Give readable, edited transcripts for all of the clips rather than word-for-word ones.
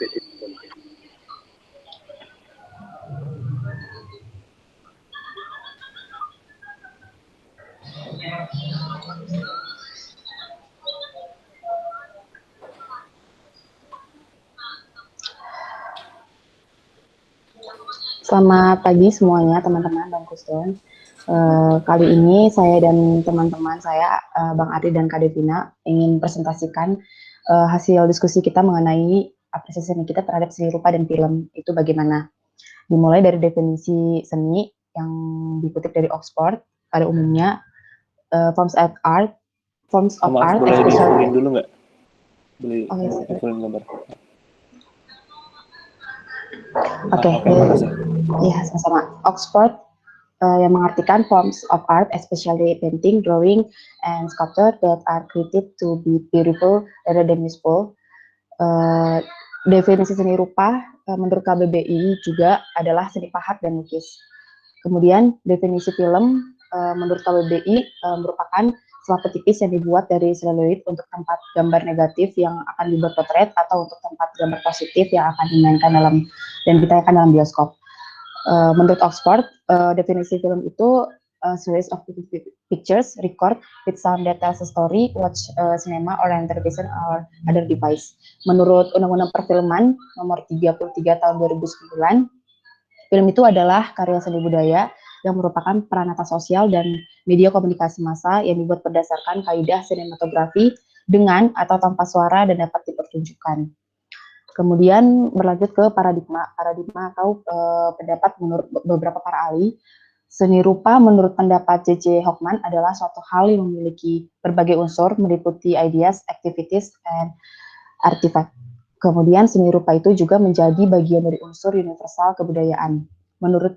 Selamat pagi semuanya teman-teman dan Kuston. Kali ini saya dan teman-teman saya, Bang Ardi dan Kak Devina, ingin presentasikan hasil diskusi kita mengenai apresiasi seni kita terhadap seni rupa dan film itu bagaimana. Dimulai dari definisi seni yang dikutip dari Oxford. Pada umumnya, forms of art, boleh di-fullin dulu nggak? Boleh di-fullin gambar. Oke, ya sama-sama. Oxford yang mengartikan forms of art, especially painting, drawing, and sculpture that are created to be beautiful rather than useful. Definisi seni rupa menurut KBBI juga adalah seni pahat dan lukis. Kemudian definisi film menurut KBBI merupakan selaput tipis yang dibuat dari seluloid untuk tempat gambar negatif yang akan dibuat potret atau untuk tempat gambar positif yang akan dimainkan dalam dan ditayangkan dalam bioskop. Menurut Oxford, definisi film itu series of pictures record with sound that tells a story, watch cinema or television or other device. Menurut Undang-Undang Perfilman nomor 33 tahun 2009, film itu adalah karya seni budaya yang merupakan peranata sosial dan media komunikasi massa yang dibuat berdasarkan kaidah sinematografi dengan atau tanpa suara dan dapat dipertunjukkan. Kemudian berlanjut ke paradigma atau pendapat menurut beberapa para ahli. Seni rupa menurut pendapat J.J. Hockman adalah suatu hal yang memiliki berbagai unsur meliputi ideas, activities, and artifact. Kemudian seni rupa itu juga menjadi bagian dari unsur universal kebudayaan. Menurut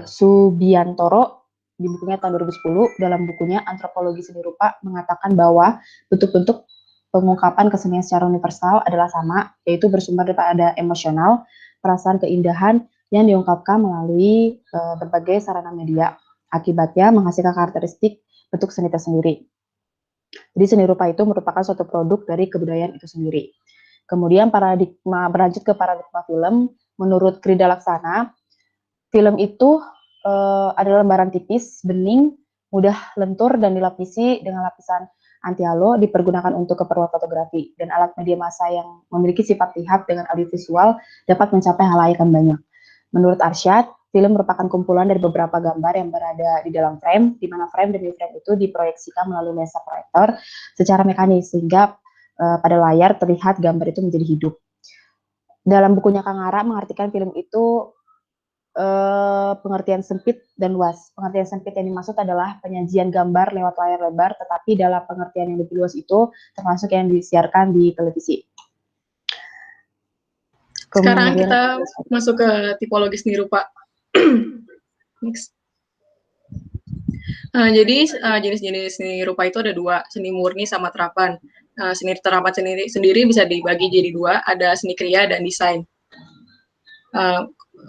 Subiantoro di bukunya tahun 2010, dalam bukunya Antropologi Seni Rupa mengatakan bahwa bentuk-bentuk pengungkapan kesenian secara universal adalah sama, yaitu bersumber daripada emosional, perasaan keindahan yang diungkapkan melalui berbagai sarana media. Akibatnya menghasilkan karakteristik bentuk seni tersendiri. Jadi seni rupa itu merupakan suatu produk dari kebudayaan itu sendiri. Kemudian berlanjut ke paradigma film, menurut Krida Laksana, film itu adalah lembaran tipis, bening, mudah lentur dan dilapisi dengan lapisan anti-halo, dipergunakan untuk keperluan fotografi, dan alat media massa yang memiliki sifat lihat dengan audiovisual dapat mencapai halayak yang banyak. Menurut Arsyad, film merupakan kumpulan dari beberapa gambar yang berada di dalam frame, di mana frame demi frame itu diproyeksikan melalui lensa proyektor secara mekanis, sehingga pada layar terlihat gambar itu menjadi hidup. Dalam bukunya Kang Ara mengartikan film itu pengertian sempit dan luas. Pengertian sempit yang dimaksud adalah penyajian gambar lewat layar lebar, tetapi dalam pengertian yang lebih luas itu termasuk yang disiarkan di televisi. Sekarang kita masuk ke tipologi seni rupa. Next. Jadi jenis-jenis seni rupa itu ada dua, seni murni sama terapan. Seni terapan sendiri bisa dibagi jadi dua, ada seni kriya dan desain.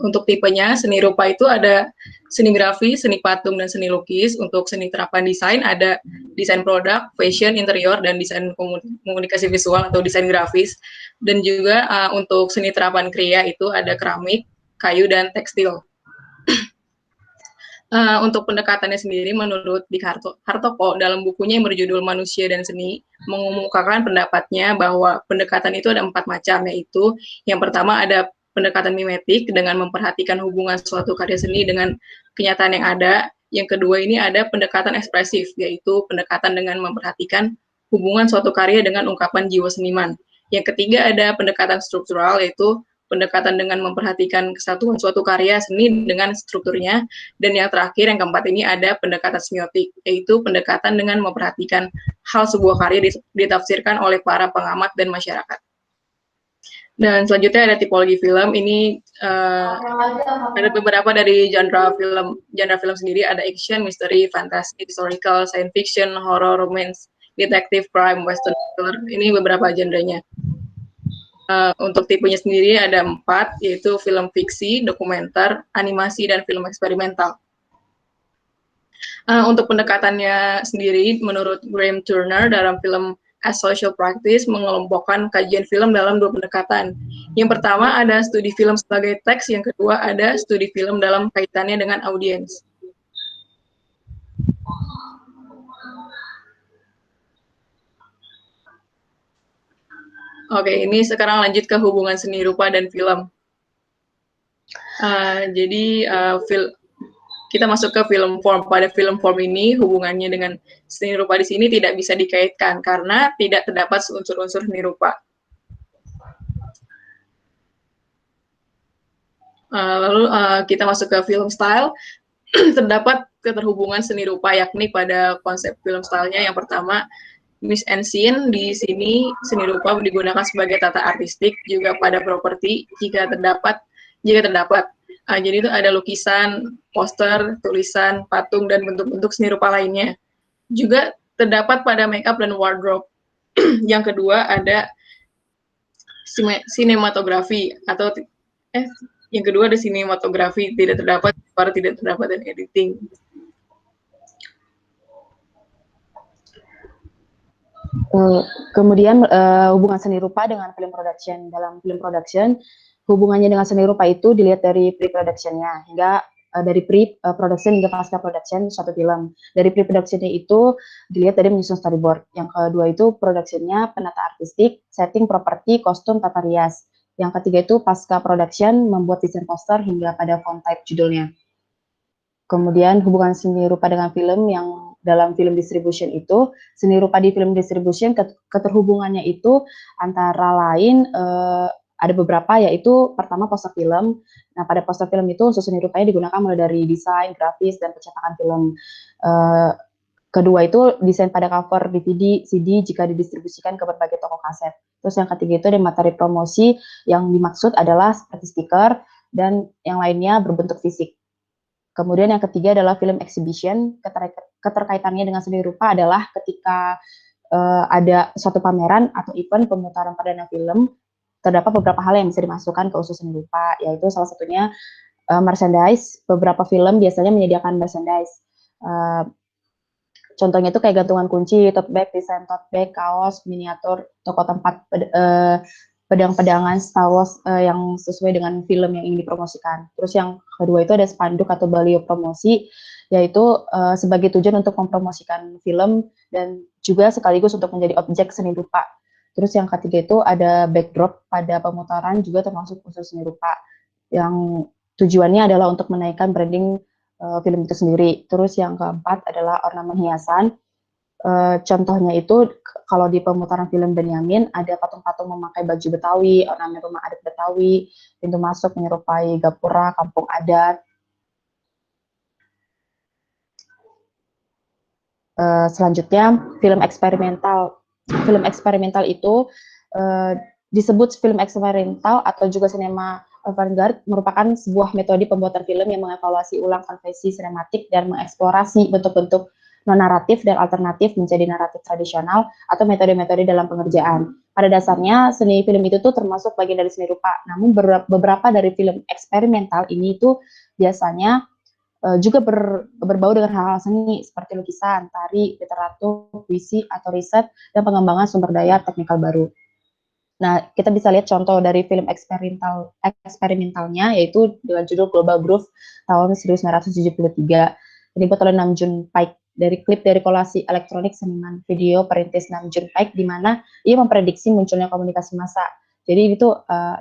Untuk tipenya seni rupa itu ada seni grafis, seni patung, dan seni lukis. Untuk seni terapan desain ada desain produk, fashion, interior, dan desain komunikasi visual atau desain grafis. Dan juga untuk seni terapan kriya itu ada keramik, kayu, dan tekstil. Untuk pendekatannya sendiri menurut Dik Hartoko dalam bukunya yang berjudul Manusia dan Seni mengemukakan pendapatnya bahwa pendekatan itu ada 4 macam, yaitu yang pertama ada pendekatan mimetik dengan memperhatikan hubungan suatu karya seni dengan kenyataan yang ada. Yang kedua ini ada pendekatan ekspresif, yaitu pendekatan dengan memperhatikan hubungan suatu karya dengan ungkapan jiwa seniman. Yang ketiga ada pendekatan struktural, yaitu pendekatan dengan memperhatikan kesatuan suatu karya seni dengan strukturnya. Dan yang terakhir, yang keempat ini ada pendekatan semiotik, yaitu pendekatan dengan memperhatikan hal sebuah karya ditafsirkan oleh para pengamat dan masyarakat. Dan selanjutnya ada tipologi film. Ini ada beberapa dari genre film sendiri, ada action, mystery, fantasy, historical, science fiction, horror, romance, detective, crime, western thriller. Ini beberapa genrenya. Untuk tipenya sendiri ada 4, yaitu film fiksi, dokumenter, animasi, dan film eksperimental. Untuk pendekatannya sendiri, menurut Graham Turner dalam film as social practice mengelompokkan kajian film dalam 2 pendekatan. Yang pertama ada studi film sebagai teks, yang kedua ada studi film dalam kaitannya dengan audiens. Oke, ini sekarang lanjut ke hubungan seni rupa dan film. Kita masuk ke film form. Pada film form ini hubungannya dengan seni rupa di sini tidak bisa dikaitkan karena tidak terdapat unsur-unsur seni rupa. Lalu kita masuk ke film style. Terdapat keterhubungan seni rupa yakni pada konsep film stylenya. Yang pertama, mise en scene. Di sini seni rupa digunakan sebagai tata artistik, juga pada properti jika terdapat. Jadi itu ada lukisan, poster, tulisan, patung, dan bentuk-bentuk seni rupa lainnya. Juga terdapat pada makeup dan wardrobe. Yang kedua ada sinematografi yang kedua ada sinematografi, tidak terdapat dan editing. Kemudian hubungan seni rupa dengan film production. Dalam film production, hubungannya dengan seni rupa itu dilihat dari pre-production-nya hingga dari pre-production hingga pasca production suatu film. Dari pre-production-nya itu dilihat dari menyusun storyboard. Yang kedua itu production-nya penata artistik, setting properti, kostum, tata rias. Yang ketiga itu pasca production membuat desain poster hingga pada font type judulnya. Kemudian hubungan seni rupa dengan film yang dalam film distribution itu, seni rupa di film distribution keterhubungannya itu antara lain ada beberapa, yaitu pertama poster film. Nah, pada poster film itu unsur seni rupanya digunakan mulai dari desain, grafis, dan percetakan film. Kedua itu desain pada cover DVD, CD jika didistribusikan ke berbagai toko kaset. Terus yang ketiga itu ada materi promosi yang dimaksud adalah seperti stiker dan yang lainnya berbentuk fisik. Kemudian yang ketiga adalah film exhibition. Keterkaitannya dengan seni rupa adalah ketika ada suatu pameran atau event pemutaran perdana film, terdapat beberapa hal yang bisa dimasukkan ke unsur seni rupa, yaitu salah satunya merchandise. Beberapa film biasanya menyediakan merchandise. Contohnya itu kayak gantungan kunci, tote bag, desain tote bag, kaos, miniatur, toko tempat pedang-pedangan Star Wars yang sesuai dengan film yang ingin dipromosikan. Terus yang kedua itu ada spanduk atau baliho promosi, yaitu sebagai tujuan untuk mempromosikan film dan juga sekaligus untuk menjadi objek seni rupa. Terus yang ketiga itu ada backdrop pada pemutaran juga termasuk unsur seni rupa, yang tujuannya adalah untuk menaikkan branding film itu sendiri. Terus yang keempat adalah ornamen hiasan. Contohnya itu kalau di pemutaran film Benyamin ada patung-patung memakai baju Betawi, ornamen rumah adat Betawi, pintu masuk menyerupai gapura kampung adat. Selanjutnya film eksperimental. Film eksperimental itu disebut film eksperimental atau juga sinema avant-garde, merupakan sebuah metode pembuatan film yang mengevaluasi ulang konvensi sinematik dan mengeksplorasi bentuk-bentuk non-naratif dan alternatif menjadi naratif tradisional atau metode-metode dalam pengerjaan. Pada dasarnya, seni film itu tuh termasuk bagian dari seni rupa. Namun beberapa dari film eksperimental ini itu biasanya juga berbau dengan hal-hal seni seperti lukisan, tari, literatur, puisi, atau riset, dan pengembangan sumber daya teknikal baru. Nah, kita bisa lihat contoh dari film eksperimentalnya, yaitu dengan judul Global Groove tahun 1973. Ini dibuat oleh Nam June Paik dari klip dari kolasi elektronik seniman video perintis Nam June Paik, di mana ia memprediksi munculnya komunikasi massa. Jadi itu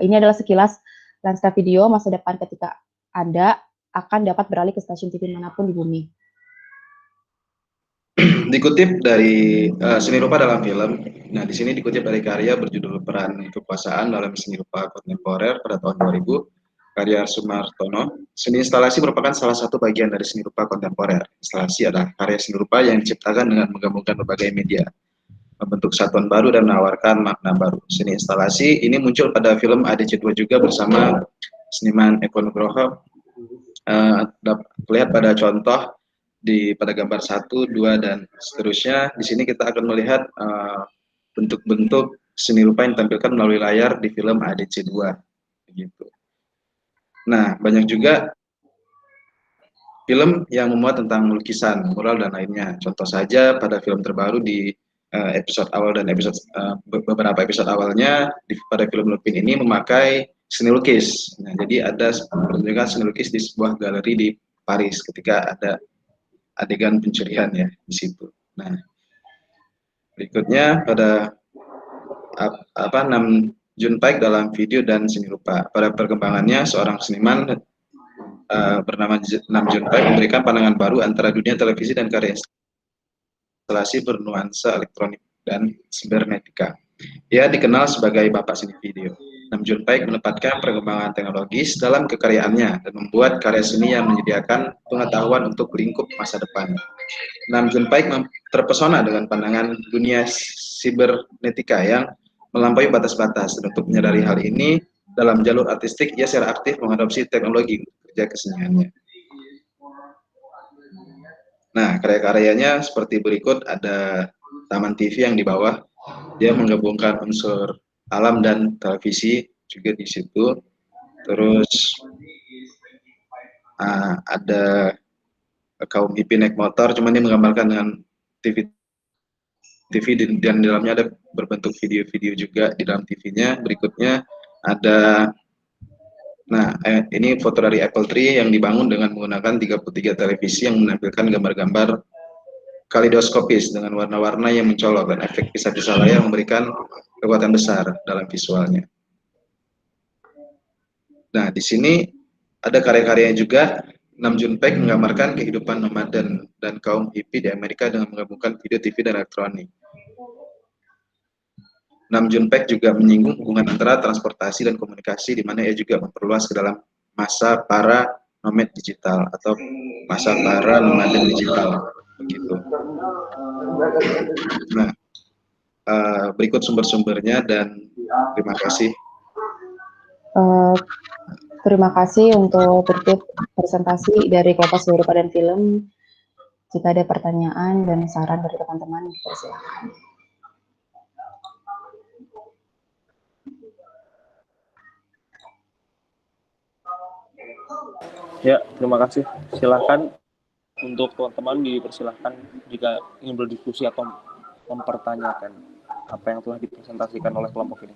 ini adalah sekilas lanskap video masa depan ketika Anda akan dapat beralih ke stasiun TV manapun di bumi. Dikutip dari seni rupa dalam film. Nah, di sini dikutip dari karya berjudul Peran Kekuasaan dalam Seni Rupa Kontemporer pada tahun 2000, karya Sumartono. Seni instalasi merupakan salah satu bagian dari seni rupa kontemporer. Instalasi adalah karya seni rupa yang diciptakan dengan menggabungkan berbagai media, membentuk satuan baru dan menawarkan makna baru. Seni instalasi ini muncul pada film ADC2 juga bersama seniman Eko Nugroho. Lihat pada contoh pada gambar 1, 2, dan seterusnya. Di sini kita akan melihat bentuk-bentuk seni rupa yang ditampilkan melalui layar di film ADC2. Begitu. Nah, banyak juga film yang memuat tentang lukisan, mural, dan lainnya. Contoh saja pada film terbaru di episode awal dan beberapa episode awalnya pada film Lupin ini memakai seni lukis. Nah, jadi ada pertunjukan seni lukis di sebuah galeri di Paris ketika ada adegan pencurian ya di situ. Nah, berikutnya pada Nam Jun Paik dalam video dan seni rupa. Pada perkembangannya seorang seniman bernama Nam Jun Paik memberikan pandangan baru antara dunia televisi dan karya instalasi bernuansa elektronik dan sibernetika. Ia dikenal sebagai bapak seni video. Nam Jun Paik menempatkan perkembangan teknologis dalam kekaryaannya dan membuat karya seni yang menyediakan pengetahuan untuk lingkup masa depan. Nam Jun Paik terpesona dengan pandangan dunia sibernetika yang melampaui batas-batas. Dan untuk menyadari hal ini, dalam jalur artistik ia secara aktif mengadopsi teknologi untuk kerja keseniannya. Nah, karya-karyanya seperti berikut, ada Taman TV yang di bawah, dia menggabungkan unsur alam dan televisi juga di situ. Terus ada kaum hippie naik motor, cuman dia menggambarkan dengan TV dan di dalamnya ada berbentuk video-video juga di dalam TV-nya. Berikutnya ada, ini foto dari Apple Tree yang dibangun dengan menggunakan 33 televisi yang menampilkan gambar-gambar kaleidoskopis dengan warna-warna yang mencolok dan efek pisah-pisah layar memberikan kekuatan besar dalam visualnya. Nah, di sini ada karya-karyanya juga. Nam Jun Paik menggambarkan kehidupan nomaden dan kaum hippie di Amerika dengan menggabungkan video, TV, dan elektronik. Nam Jun Paik juga menyinggung hubungan antara transportasi dan komunikasi, di mana ia juga memperluas ke dalam masa para nomad digital atau masa para nomaden digital, begitu. Nah, berikut sumber-sumbernya dan terima kasih. Terima kasih untuk tertib presentasi dari kelompok seni rupa dan film. Jika ada pertanyaan dan saran dari teman-teman, silakan. Ya, terima kasih. Silakan untuk teman-teman dipersilahkan jika ingin berdiskusi atau mempertanyakan apa yang telah dipresentasikan oleh kelompok ini.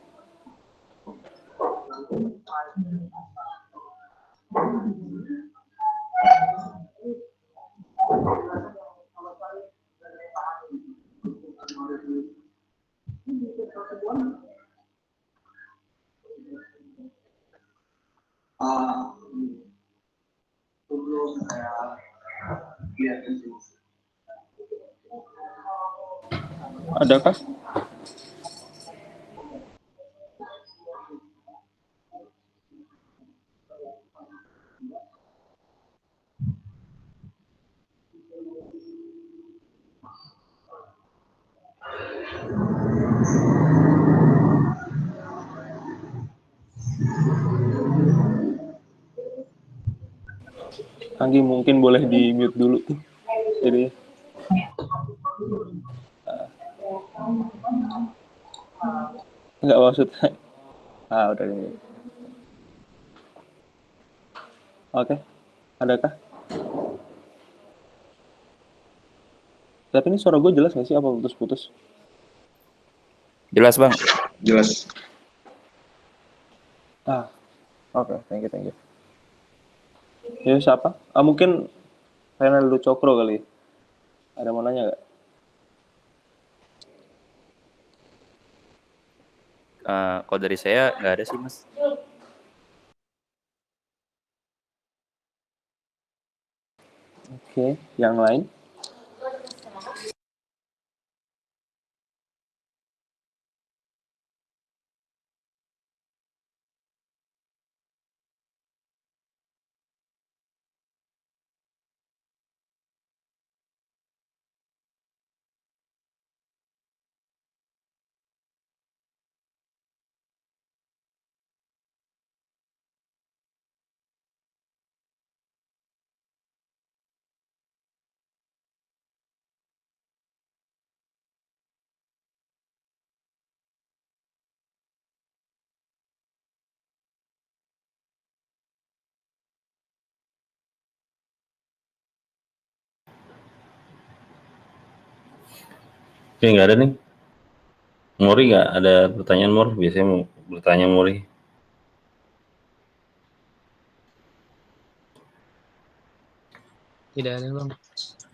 Adakah? Anggi mungkin boleh di mute dulu. Jadi nggak maksudnya. Udah ini. Oke. Adakah? Tapi ini suara gue jelas nggak sih? Apa putus-putus? Jelas, Bang. Jelas. Oke. Thank you. Ya, siapa? Mungkin Renaldo Cokro kali. Ada mau nanya nggak? Kalau dari saya nggak ada sih, Mas. Oke, yang lain? Oke, nggak ada nih. Mori nggak ada pertanyaan, Mor? Biasanya mau bertanya Mori. Tidak ada bang,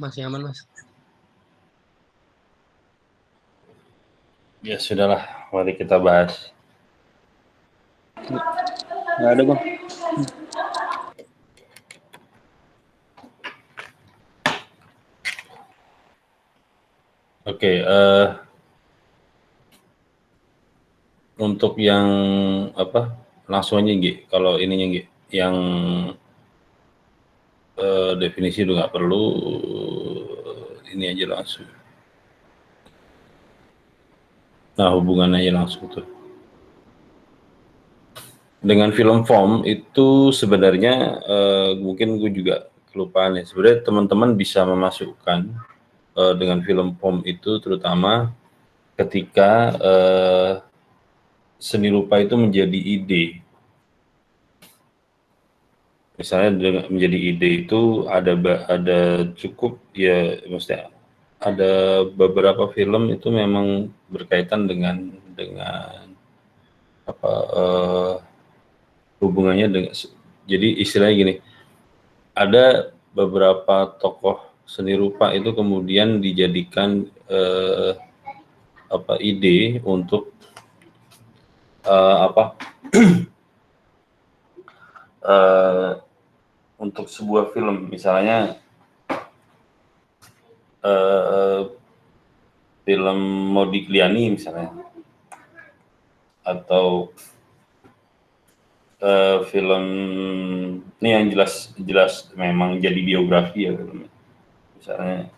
masih aman mas. Ya sudahlah, mari kita bahas. Nggak ada bang. Oke, untuk yang apa? Langsung aja Gi. Kalau ininya Gi, yang definisi udah nggak perlu, ini aja langsung. Nah, hubungannya aja langsung tuh. Dengan film form itu sebenarnya mungkin gue juga kelupaan ya. Sebenarnya teman-teman bisa memasukkan dengan film form itu terutama ketika seni rupa itu menjadi ide. Misalnya dengan menjadi ide itu ada cukup ya, maksudnya ada beberapa film itu memang berkaitan dengan apa hubungannya dengan, jadi istilahnya gini, ada beberapa tokoh seni rupa itu kemudian dijadikan apa ide untuk apa untuk sebuah film, misalnya film Modigliani misalnya, atau film ini yang jelas memang jadi biografi ya filmnya. Misalnya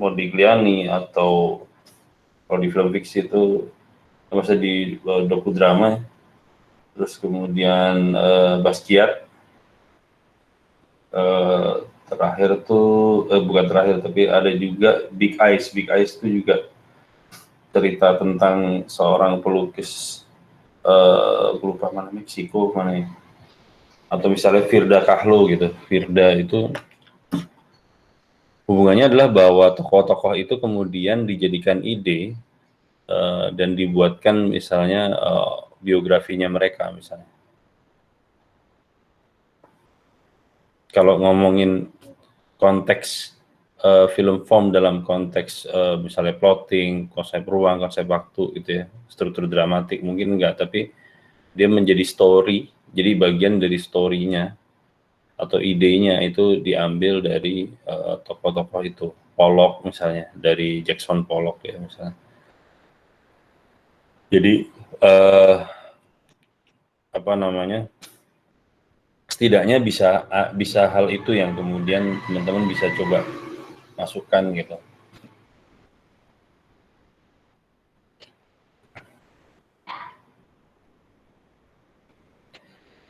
Modigliani, atau kalau di film fiksi itu maksudnya di dokudrama, terus kemudian Basquiat, terakhir tuh bukan terakhir tapi ada juga Big Eyes itu juga cerita tentang seorang pelukis lupa mana, Meksiko mana ya. Atau misalnya Frida Kahlo gitu. Frida itu hubungannya adalah bahwa tokoh-tokoh itu kemudian dijadikan ide dan dibuatkan misalnya biografinya mereka misalnya. Kalau ngomongin konteks film form dalam konteks misalnya plotting, konsep ruang, konsep waktu gitu ya, struktur dramatik mungkin enggak, tapi dia menjadi story, jadi bagian dari story-nya atau idenya itu diambil dari tokoh-tokoh itu. Pollock misalnya, dari Jackson Pollock ya misalnya. Jadi apa namanya, setidaknya bisa hal itu yang kemudian teman-teman bisa coba masukkan gitu.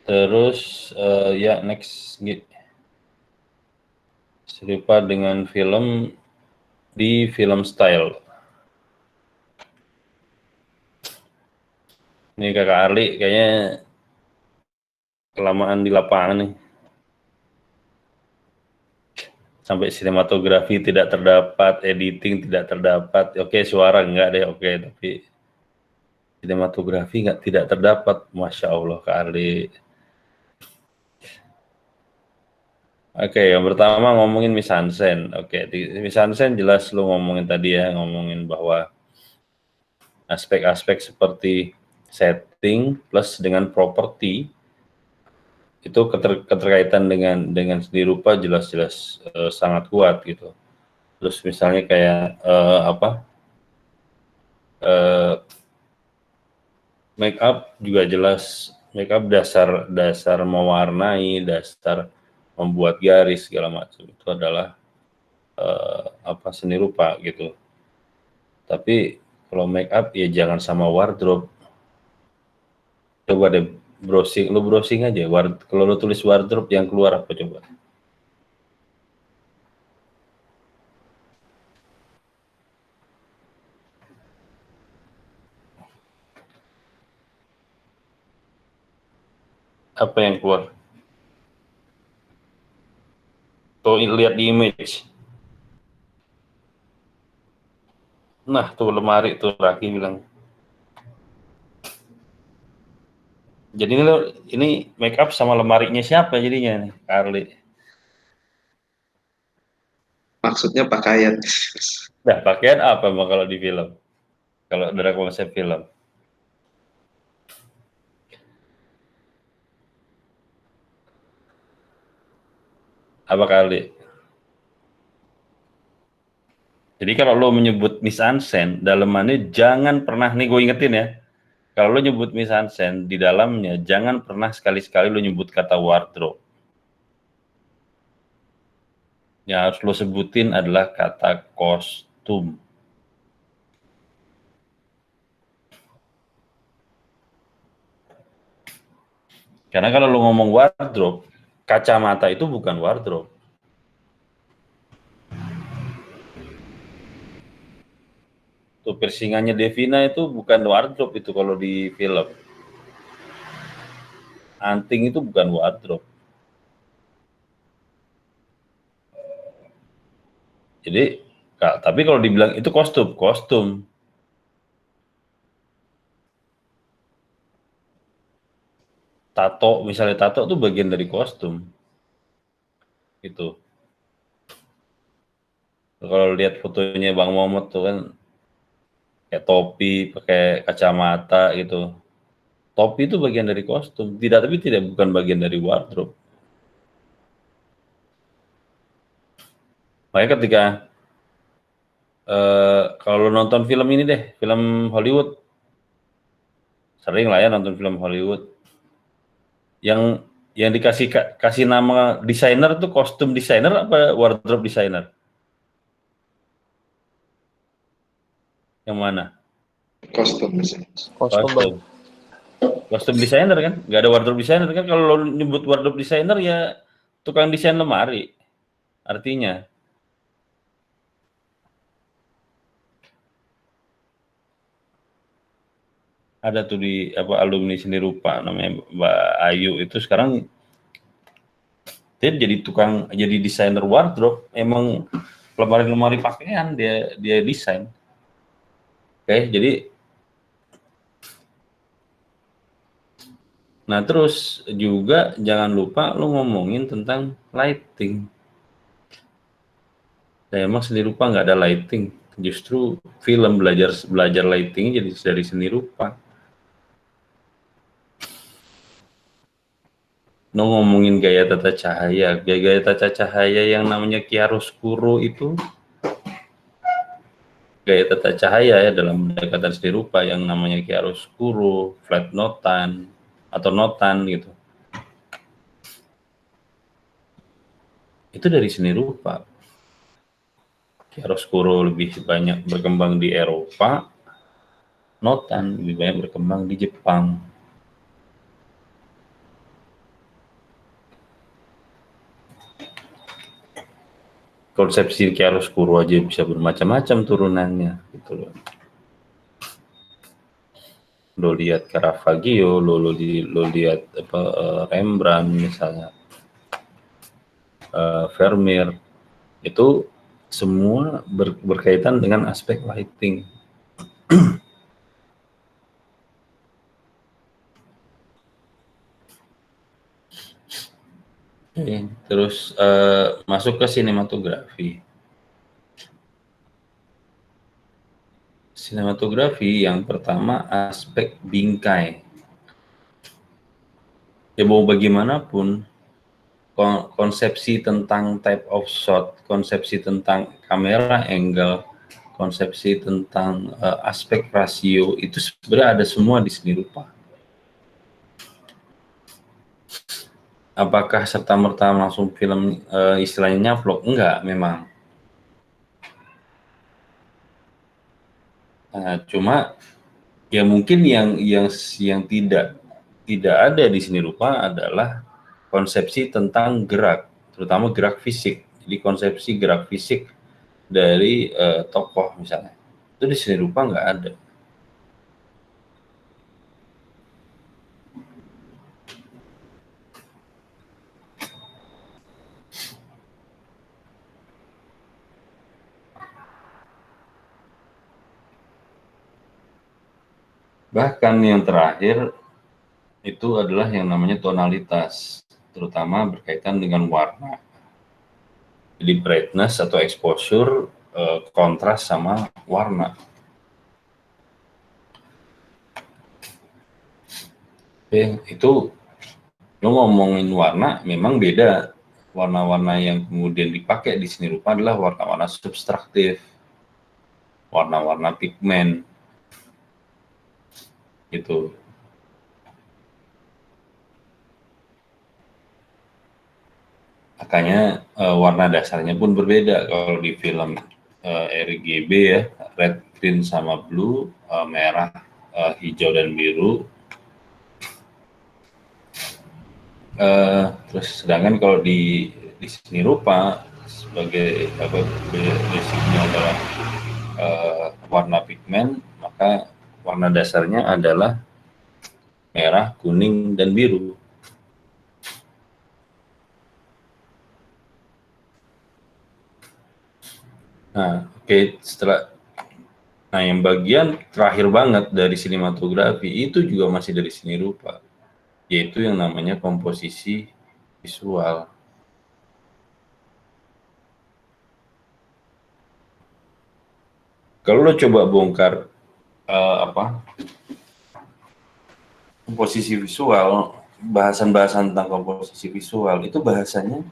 Terus ya next gitu. Serupa dengan film di film style. Ini Kakak Arli kayaknya kelamaan di lapangan nih. Sampai sinematografi tidak terdapat, editing tidak terdapat. Oke, suara enggak deh, oke, tapi sinematografi tidak terdapat. Masya Allah, Kak Arli. Oke, yang pertama ngomongin mise-en-scène. Oke, di mise-en-scène jelas lu ngomongin tadi ya, ngomongin bahwa aspek-aspek seperti setting plus dengan properti itu keterkaitan dengan seni rupa jelas-jelas sangat kuat gitu. Terus misalnya kayak apa, make up juga jelas, make up dasar mewarnai, dasar membuat garis segala macam itu adalah apa seni rupa gitu. Tapi kalau make up ya jangan sama wardrobe. Coba deh browsing, lu browsing aja. Kalau lu tulis wardrobe yang keluar apa coba? Apa yang keluar? Tuh lihat di image. Nah tuh lemari tuh Raki bilang Jadi ini make up sama lemarinya siapa jadinya nih, Carly? Maksudnya pakaian. Nah, pakaian apa Bang kalau di film? Kalau dari konsep film. Apa Carly? Jadi kalau lo menyebut mise-en-scène, dalamannya jangan pernah, nih gue ingetin ya, kalau lo nyebut mise-en-scène, di dalamnya jangan pernah sekali-sekali lo nyebut kata wardrobe. Yang harus lo sebutin adalah kata kostum. Karena kalau lo ngomong wardrobe, kacamata itu bukan wardrobe. Tuh piercingannya Devina itu bukan wardrobe itu kalau di film. Anting itu bukan wardrobe. Jadi, tapi kalau dibilang itu kostum. Tato, misalnya tato itu bagian dari kostum. Itu. Kalau lihat fotonya Bang Momot tuh kan kayak topi, pakai kacamata gitu. Topi itu bagian dari kostum, tapi tidak bukan bagian dari wardrobe. Makanya ketika kalau nonton film ini deh, film Hollywood, sering lah ya nonton film Hollywood, yang kasih nama desainer tuh kostum desainer apa wardrobe desainer? Yang mana? Kostum. Kostum. Kostum desainer kan, nggak ada wardrobe desainer kan. Kalau lo nyebut wardrobe desainer ya tukang desain lemari, artinya. Ada tuh di alumni seni rupa namanya Mbak Ayu itu sekarang dia jadi desainer wardrobe, emang lemari-lemari pakaian dia desain. Oke, jadi nah terus juga jangan lupa lo ngomongin tentang lighting. Nah, emang seni rupa nggak ada lighting, justru film belajar lighting jadi dari seni rupa. No ngomongin gaya tata cahaya yang namanya chiaroscuro itu gaya tata cahaya ya dalam pendekatan seni rupa yang namanya chiaroscuro, flat notan atau notan gitu. Itu dari seni rupa. Chiaroscuro lebih banyak berkembang di Eropa, notan lebih banyak berkembang di Jepang. Konsepsi chiaroscuro aja bisa bermacam-macam turunannya gitu loh. Lo lihat Caravaggio, lo lihat Rembrandt misalnya, Vermeer, itu semua berkaitan dengan aspek lighting. Oke, terus masuk ke sinematografi. Sinematografi yang pertama aspek bingkai. Ya mau bagaimanapun konsepsi tentang type of shot, konsepsi tentang kamera angle, konsepsi tentang aspek rasio itu sebenarnya ada semua di seni rupa. Apakah serta-merta langsung film istilahnya nyaplok? Enggak, memang. Cuma ya mungkin yang tidak ada di seni rupa adalah konsepsi tentang gerak, terutama gerak fisik. Jadi konsepsi gerak fisik dari tokoh misalnya, itu di seni rupa nggak ada. Bahkan yang terakhir itu adalah yang namanya tonalitas, terutama berkaitan dengan warna. Jadi brightness atau exposure, kontras sama warna. Oke, itu lo ngomongin warna, memang beda. Warna-warna yang kemudian dipakai di seni rupa adalah warna-warna subtraktif, warna-warna pigmen, gitu. Makanya warna dasarnya pun berbeda. Kalau di film RGB ya, red, green, sama blue, merah, hijau, dan biru. Terus sedangkan kalau di seni rupa sebagai basicnya adalah warna pigmen, maka warna dasarnya adalah merah, kuning, dan biru. Nah, oke, nah yang bagian terakhir banget dari sinematografi itu juga masih dari seni rupa, yaitu yang namanya komposisi visual. Kalau lo coba bongkar komposisi visual, bahasan-bahasan tentang komposisi visual itu bahasanya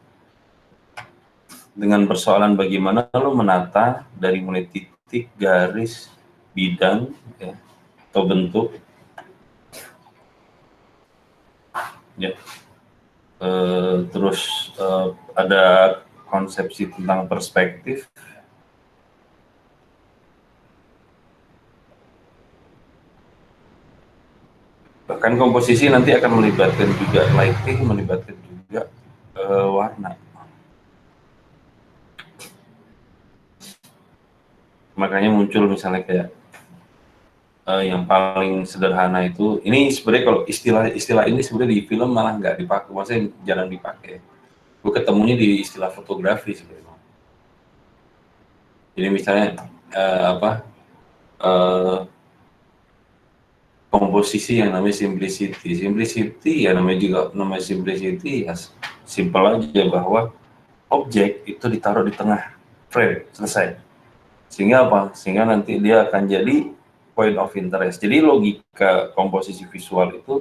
dengan persoalan bagaimana lo menata dari mulai titik, garis, bidang, ya, atau bentuk, ya. Terus ada konsepsi tentang perspektif, bahkan komposisi nanti akan melibatkan juga lighting, melibatkan juga warna. Makanya muncul misalnya kayak yang paling sederhana itu, ini sebenarnya kalau istilah ini sebenarnya di film malah nggak dipakai, maksudnya jarang dipakai. Gue ketemunya di istilah fotografi sebenarnya. Jadi misalnya komposisi yang namanya simplicity ya namanya simplicity ya simple aja, bahwa objek itu ditaruh di tengah frame, selesai. Sehingga nanti dia akan jadi point of interest. Jadi logika komposisi visual itu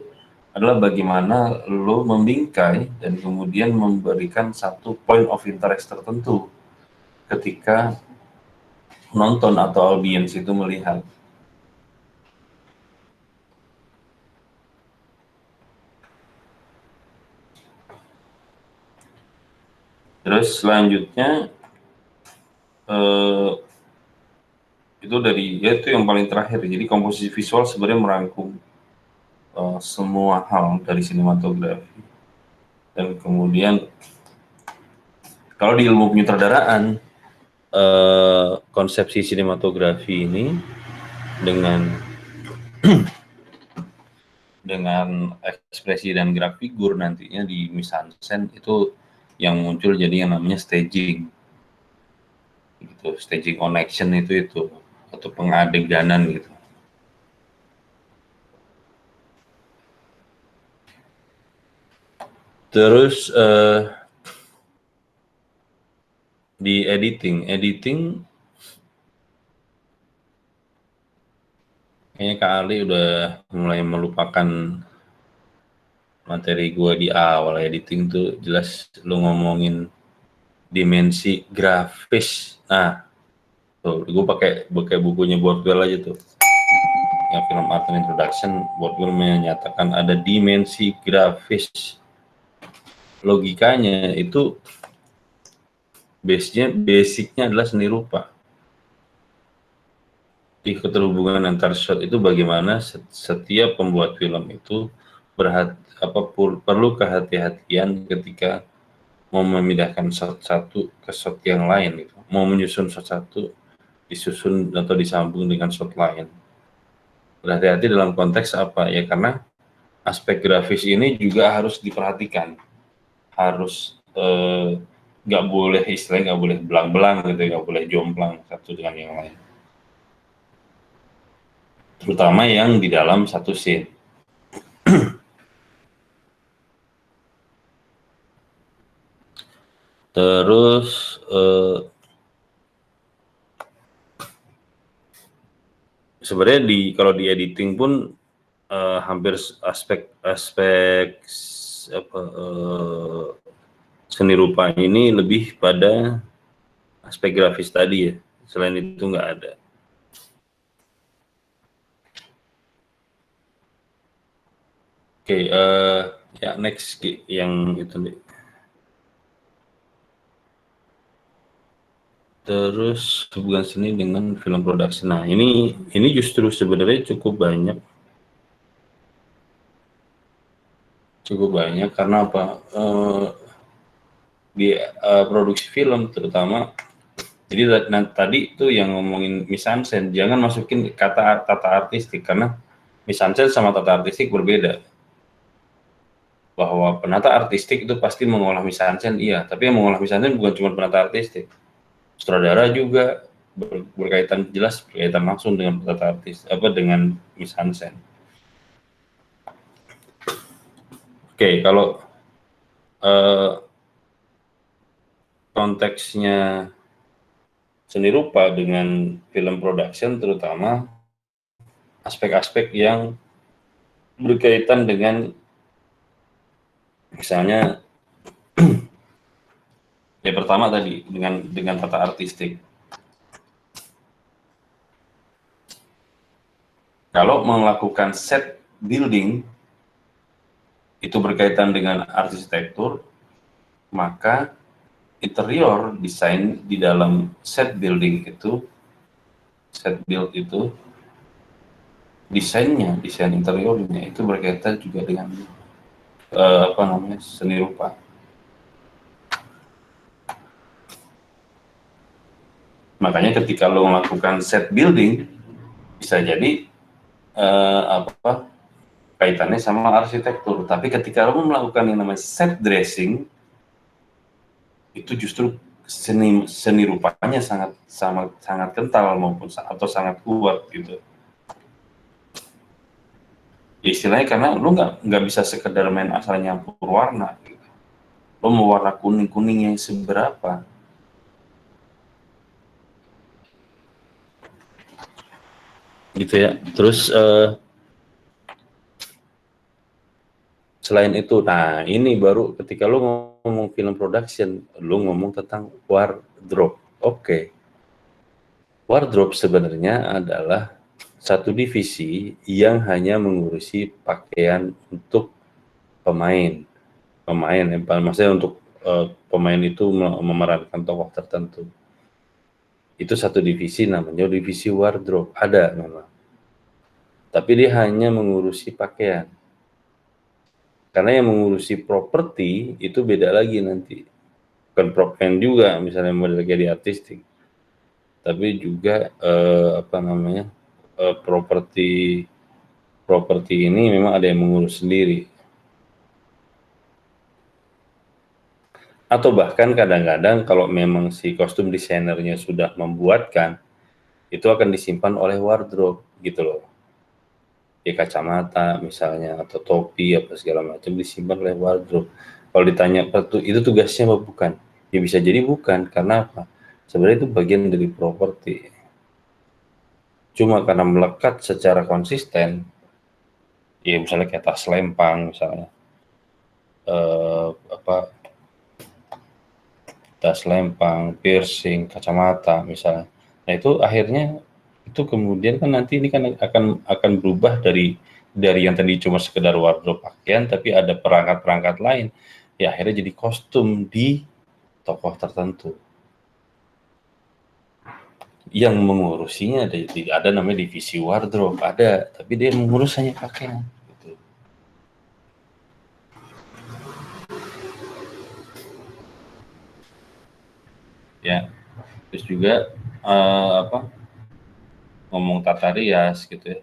adalah bagaimana lo membingkai dan kemudian memberikan satu point of interest tertentu ketika nonton atau audiens itu melihat. Terus selanjutnya itu itu yang paling terakhir. Jadi komposisi visual sebenarnya merangkum semua hal dari sinematografi. Dan kemudian kalau di ilmu penyutradaraan, konsepsi sinematografi ini dengan dengan ekspresi dan gerak figur nantinya di mise-en-scène itu yang muncul jadi yang namanya staging. Gitu, staging on action itu atau pengadeganan gitu. Terus di editing kayaknya Kak Ali udah mulai melupakan materi gue di awal. Editing tuh jelas lu ngomongin dimensi grafis. Nah, tuh gue pakai bukunya Bordwell aja tuh, yang film Art and Introduction. Bordwell menyatakan ada dimensi grafis. Logikanya itu basicnya adalah seni rupa. Di keterhubungan antar shot itu bagaimana setiap pembuat film itu perlu kehati-hatian ketika mau memindahkan shot satu ke shot yang lain, gitu. Mau menyusun shot satu disusun atau disambung dengan shot lain. Berhati-hati dalam konteks apa ya, karena aspek grafis ini juga harus diperhatikan. Harus nggak boleh istilahnya nggak boleh belang-belang gitu, nggak boleh jomplang satu dengan yang lain, terutama yang di dalam satu scene. Terus sebenarnya kalau di editing pun hampir aspek seni rupa ini lebih pada aspek grafis tadi ya. Selain itu nggak ada. Oke, ya next yang itu nih. Terus hubungan seni dengan film production. Nah, ini justru sebenarnya cukup banyak karena apa? Di produksi film terutama. Jadi tadi itu yang ngomongin mise-en-scène, jangan masukin kata tata artistik karena mise-en-scène sama tata artistik berbeda. Bahwa penata artistik itu pasti mengolah mise-en-scène, iya, tapi yang mengolah mise-en-scène bukan cuma penata artistik. Sutradara juga berkaitan langsung dengan penata artis dengan mise-en-scène. Oke, kalau konteksnya seni rupa dengan film production terutama aspek-aspek yang berkaitan dengan misalnya ya pertama tadi dengan tata artistik. Kalau melakukan set building itu berkaitan dengan arsitektur, maka interior desain di dalam set build itu desain interiornya itu berkaitan juga dengan seni rupa. Makanya ketika lo melakukan set building bisa jadi kaitannya sama arsitektur, tapi ketika lo melakukan yang namanya set dressing itu justru seni rupanya sangat kental maupun atau sangat kuat gitu. Ya, istilahnya karena lo nggak bisa sekedar main asal nyampur warna gitu. Lo mau warna kuning yang seberapa, gitu ya. Terus selain itu, nah ini baru ketika lo ngomong film production, lo ngomong tentang wardrobe. Oke. Wardrobe sebenarnya adalah satu divisi yang hanya mengurusi pakaian untuk pemain, maksudnya untuk pemain itu memerankan tokoh tertentu. Itu satu divisi namanya divisi wardrobe, ada memang. Tapi dia hanya mengurusi pakaian. Karena yang mengurusi properti itu beda lagi nanti. Bukan prop man juga, misalnya model kayak di artistik. Tapi juga properti ini memang ada yang mengurus sendiri. Atau bahkan kadang-kadang kalau memang si kostum desainernya sudah membuatkan, itu akan disimpan oleh wardrobe gitu loh. Ya kacamata misalnya atau topi apa segala macam disimpan oleh wardrobe. Kalau ditanya itu tugasnya apa bukan? Ya bisa jadi bukan, karena apa? Sebenarnya itu bagian dari properti. Cuma karena melekat secara konsisten, ya misalnya kayak tas lempang misalnya, tas lempang, piercing, kacamata misalnya. Nah itu akhirnya itu kemudian kan nanti ini kan akan berubah dari yang tadi cuma sekedar wardrobe pakaian, tapi ada perangkat-perangkat lain. Ya akhirnya jadi kostum di tokoh tertentu. Yang mengurusinya ada namanya divisi wardrobe, ada, tapi dia mengurus hanya pakaian. Gitu. Ya, terus juga ngomong tata rias gitu ya,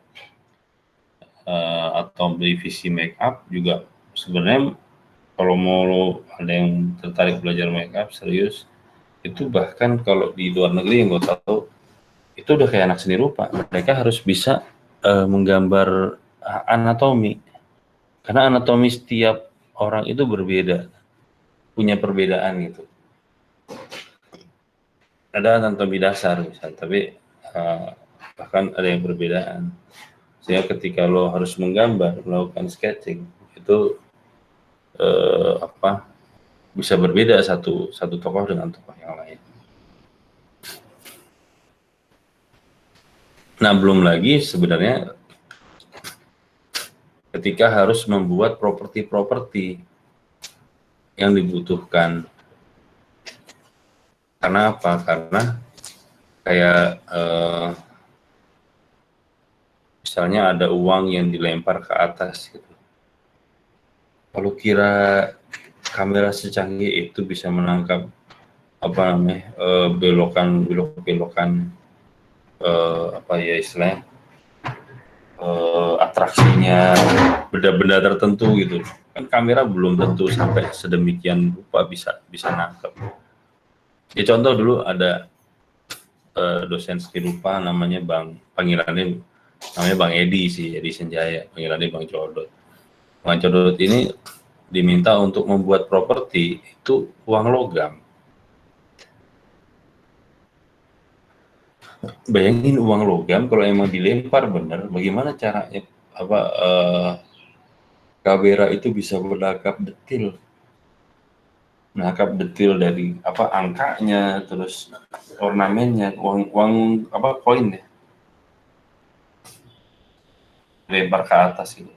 atau divisi make up juga sebenarnya kalau mau ada yang tertarik belajar make up serius, itu bahkan kalau di luar negeri yang gue tahu itu udah kayak anak seni rupa, mereka harus bisa menggambar anatomi, karena anatomi setiap orang itu berbeda, punya perbedaan gitu. ada anatomi dasar misalnya, tapi bahkan ada yang perbedaan. Sehingga ketika lo harus menggambar, melakukan sketching, itu bisa berbeda satu tokoh dengan tokoh yang lain. Nah, belum lagi sebenarnya ketika harus membuat properti-properti yang dibutuhkan. Karena apa? Karena kayak misalnya ada uang yang dilempar ke atas gitu. Kalau kira kamera secanggih itu bisa menangkap belokan istilahnya atraksinya benda-benda tertentu gitu. Kan kamera belum tentu sampai sedemikian rupa bisa nangkep. Ya contoh dulu ada dosen seni rupa namanya panggilannya Bang Edi sih, Edi Senjaya, panggilannya Bang Codot. Bang Codot ini diminta untuk membuat properti itu uang logam. Bayangin uang logam kalau emang dilempar bener, bagaimana caranya kamera itu bisa menangkap detil. Menangkap detil dari angkanya, terus ornamennya, uang koin ya. Lempar ke atas gitu.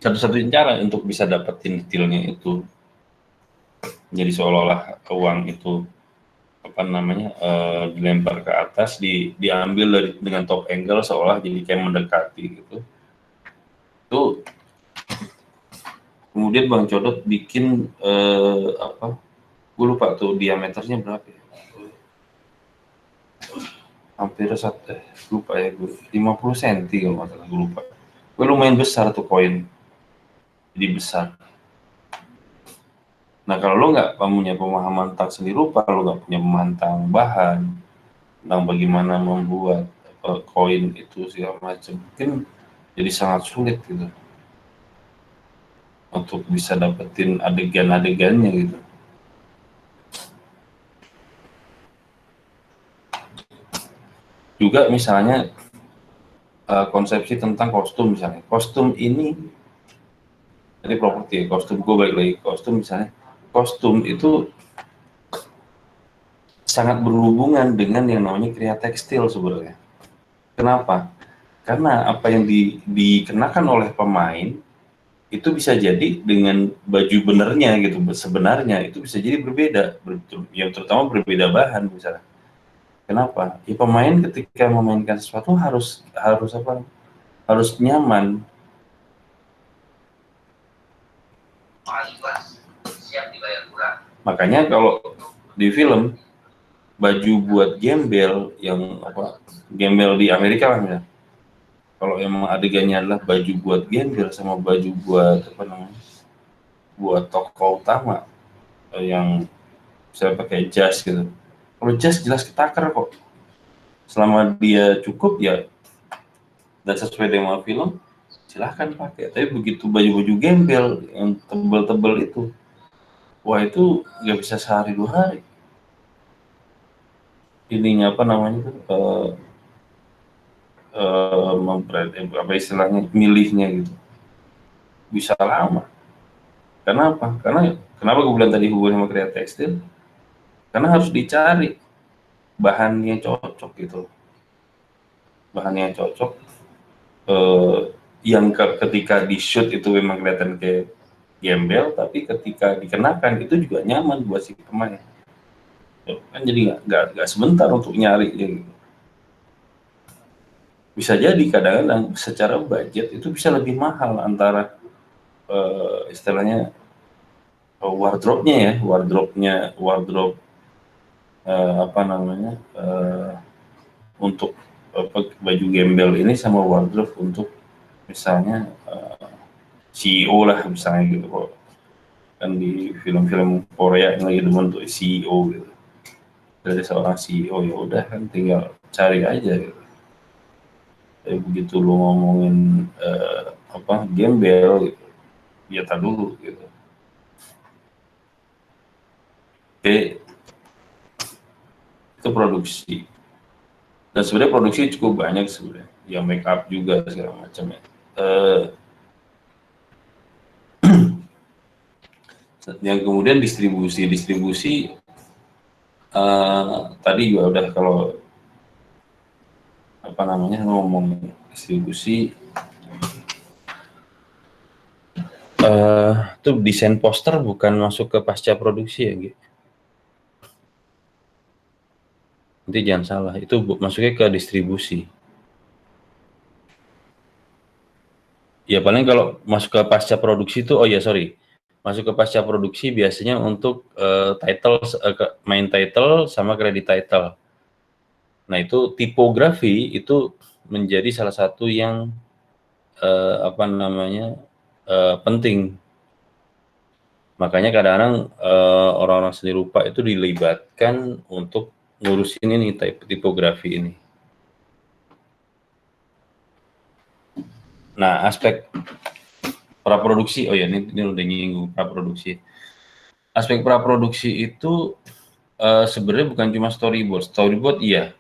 Satu-satunya cara untuk bisa dapetin detailnya itu, jadi seolah-olah uang itu dilempar ke atas, diambil dengan top angle seolah jadi kayak mendekati gitu. Itu kemudian Bang Codot bikin gue lupa tuh diameternya berapa ya, hampir lupa ya gue, 50 cm kalau nggak salah, gue lupa. Gue lumayan besar tuh koin, jadi besar. Nah kalau lo nggak punya pemahaman tentang seni rupa, lo nggak punya pemahaman tentang bahan, tentang bagaimana membuat koin itu segala macam, mungkin jadi sangat sulit gitu untuk bisa dapetin adegan-adegannya gitu. Juga misalnya konsepsi tentang kostum misalnya. Kostum ini, jadi properti kostum, gue balik lagi kostum misalnya. Kostum itu sangat berhubungan dengan yang namanya kriya tekstil sebenarnya. Kenapa? Karena apa yang dikenakan oleh pemain itu bisa jadi dengan baju benernya gitu, sebenarnya itu bisa jadi berbeda, yang terutama berbeda bahan misalnya. Kenapa? Ya pemain ketika memainkan sesuatu harus nyaman. Makanya kalau di film baju buat gembel yang gembel di Amerika lah ya. Kalau emang adegannya adalah baju buat gembel sama baju buat buat tokoh utama yang saya pakai jas gitu. Kalau jas jelas ketakar kok. Selama dia cukup ya dan sesuai dengan film, silahkan pakai. Tapi begitu baju-baju gembel yang tebel-tebel itu, wah itu nggak bisa sehari 2 hari. Ininya milihnya gitu. Bisa lama. Karena apa? Kenapa gue bilang tadi hubungan sama kriya tekstil? Karena harus dicari bahan yang cocok gitu. Bahan yang cocok yang ketika di shoot itu memang kelihatan kayak gembel, tapi ketika dikenakan itu juga nyaman buat si pemain. Kan jadi nggak sebentar untuk nyari gitu. Bisa jadi kadang-kadang secara budget itu bisa lebih mahal antara istilahnya wardrobe-nya untuk baju gembel ini sama wardrobe untuk misalnya CEO lah misalnya gitu. Kan di film-film Korea yang lagi demen untuk CEO gitu, dari seorang CEO ya udah kan tinggal cari aja gitu. Tapi begitu lu ngomongin gembel gitu, ya tar dulu gitu. Oke, itu produksi. Dan sebenarnya produksi cukup banyak sebenarnya, ya make up juga segala macam ya. Yang kemudian distribusi tadi juga udah, kalau apa namanya ngomong distribusi, itu desain poster bukan masuk ke pasca produksi ya gitu. Nanti jangan salah, itu masuknya ke distribusi. Ya paling kalau masuk ke pasca produksi itu, masuk ke pasca produksi biasanya untuk title, main title sama credit title. Nah itu tipografi itu menjadi salah satu yang penting. Makanya kadang-kadang orang-orang seni rupa itu dilibatkan untuk ngurusin ini tipografi ini. Nah, aspek praproduksi, ini udah nyinggung praproduksi. Aspek praproduksi itu sebenarnya bukan cuma storyboard. Storyboard iya.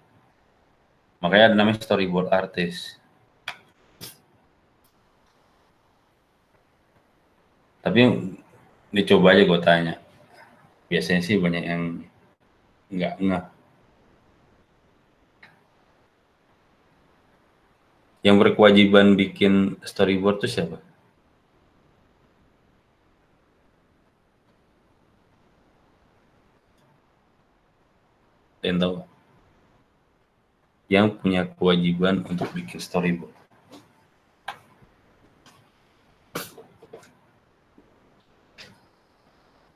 Makanya ada namanya storyboard artist. Tapi dicoba aja gue tanya. Biasanya sih banyak yang nggak ngeh. Yang berkewajiban bikin storyboard itu siapa? Yang tahu? Yang punya kewajiban untuk bikin storyboard.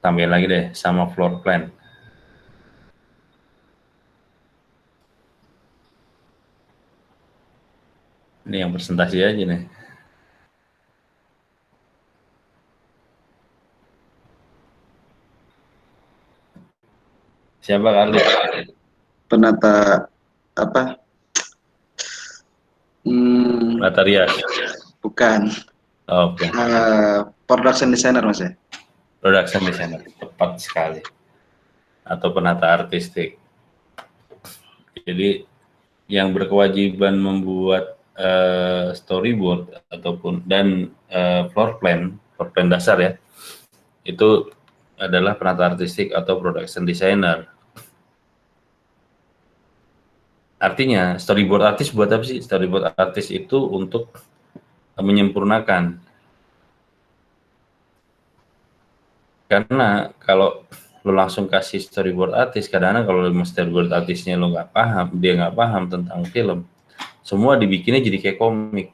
Tambahin lagi deh sama floor plan. Ini yang presentasi aja nih. Siapa kali? Penata apa? Penata rias. Bukan. Oh, bukan. Production designer Mas ya. Production designer, tepat sekali. Atau penata artistik. Jadi yang berkewajiban membuat storyboard ataupun floor plan dasar ya, itu adalah penata artistik atau production designer. Artinya storyboard artist buat apa sih? Storyboard artist itu untuk menyempurnakan. Karena kalau lo langsung kasih storyboard artist, kadang-kadang kalau storyboard artisnya lo nggak paham, dia nggak paham tentang film, semua dibikinnya jadi kayak komik.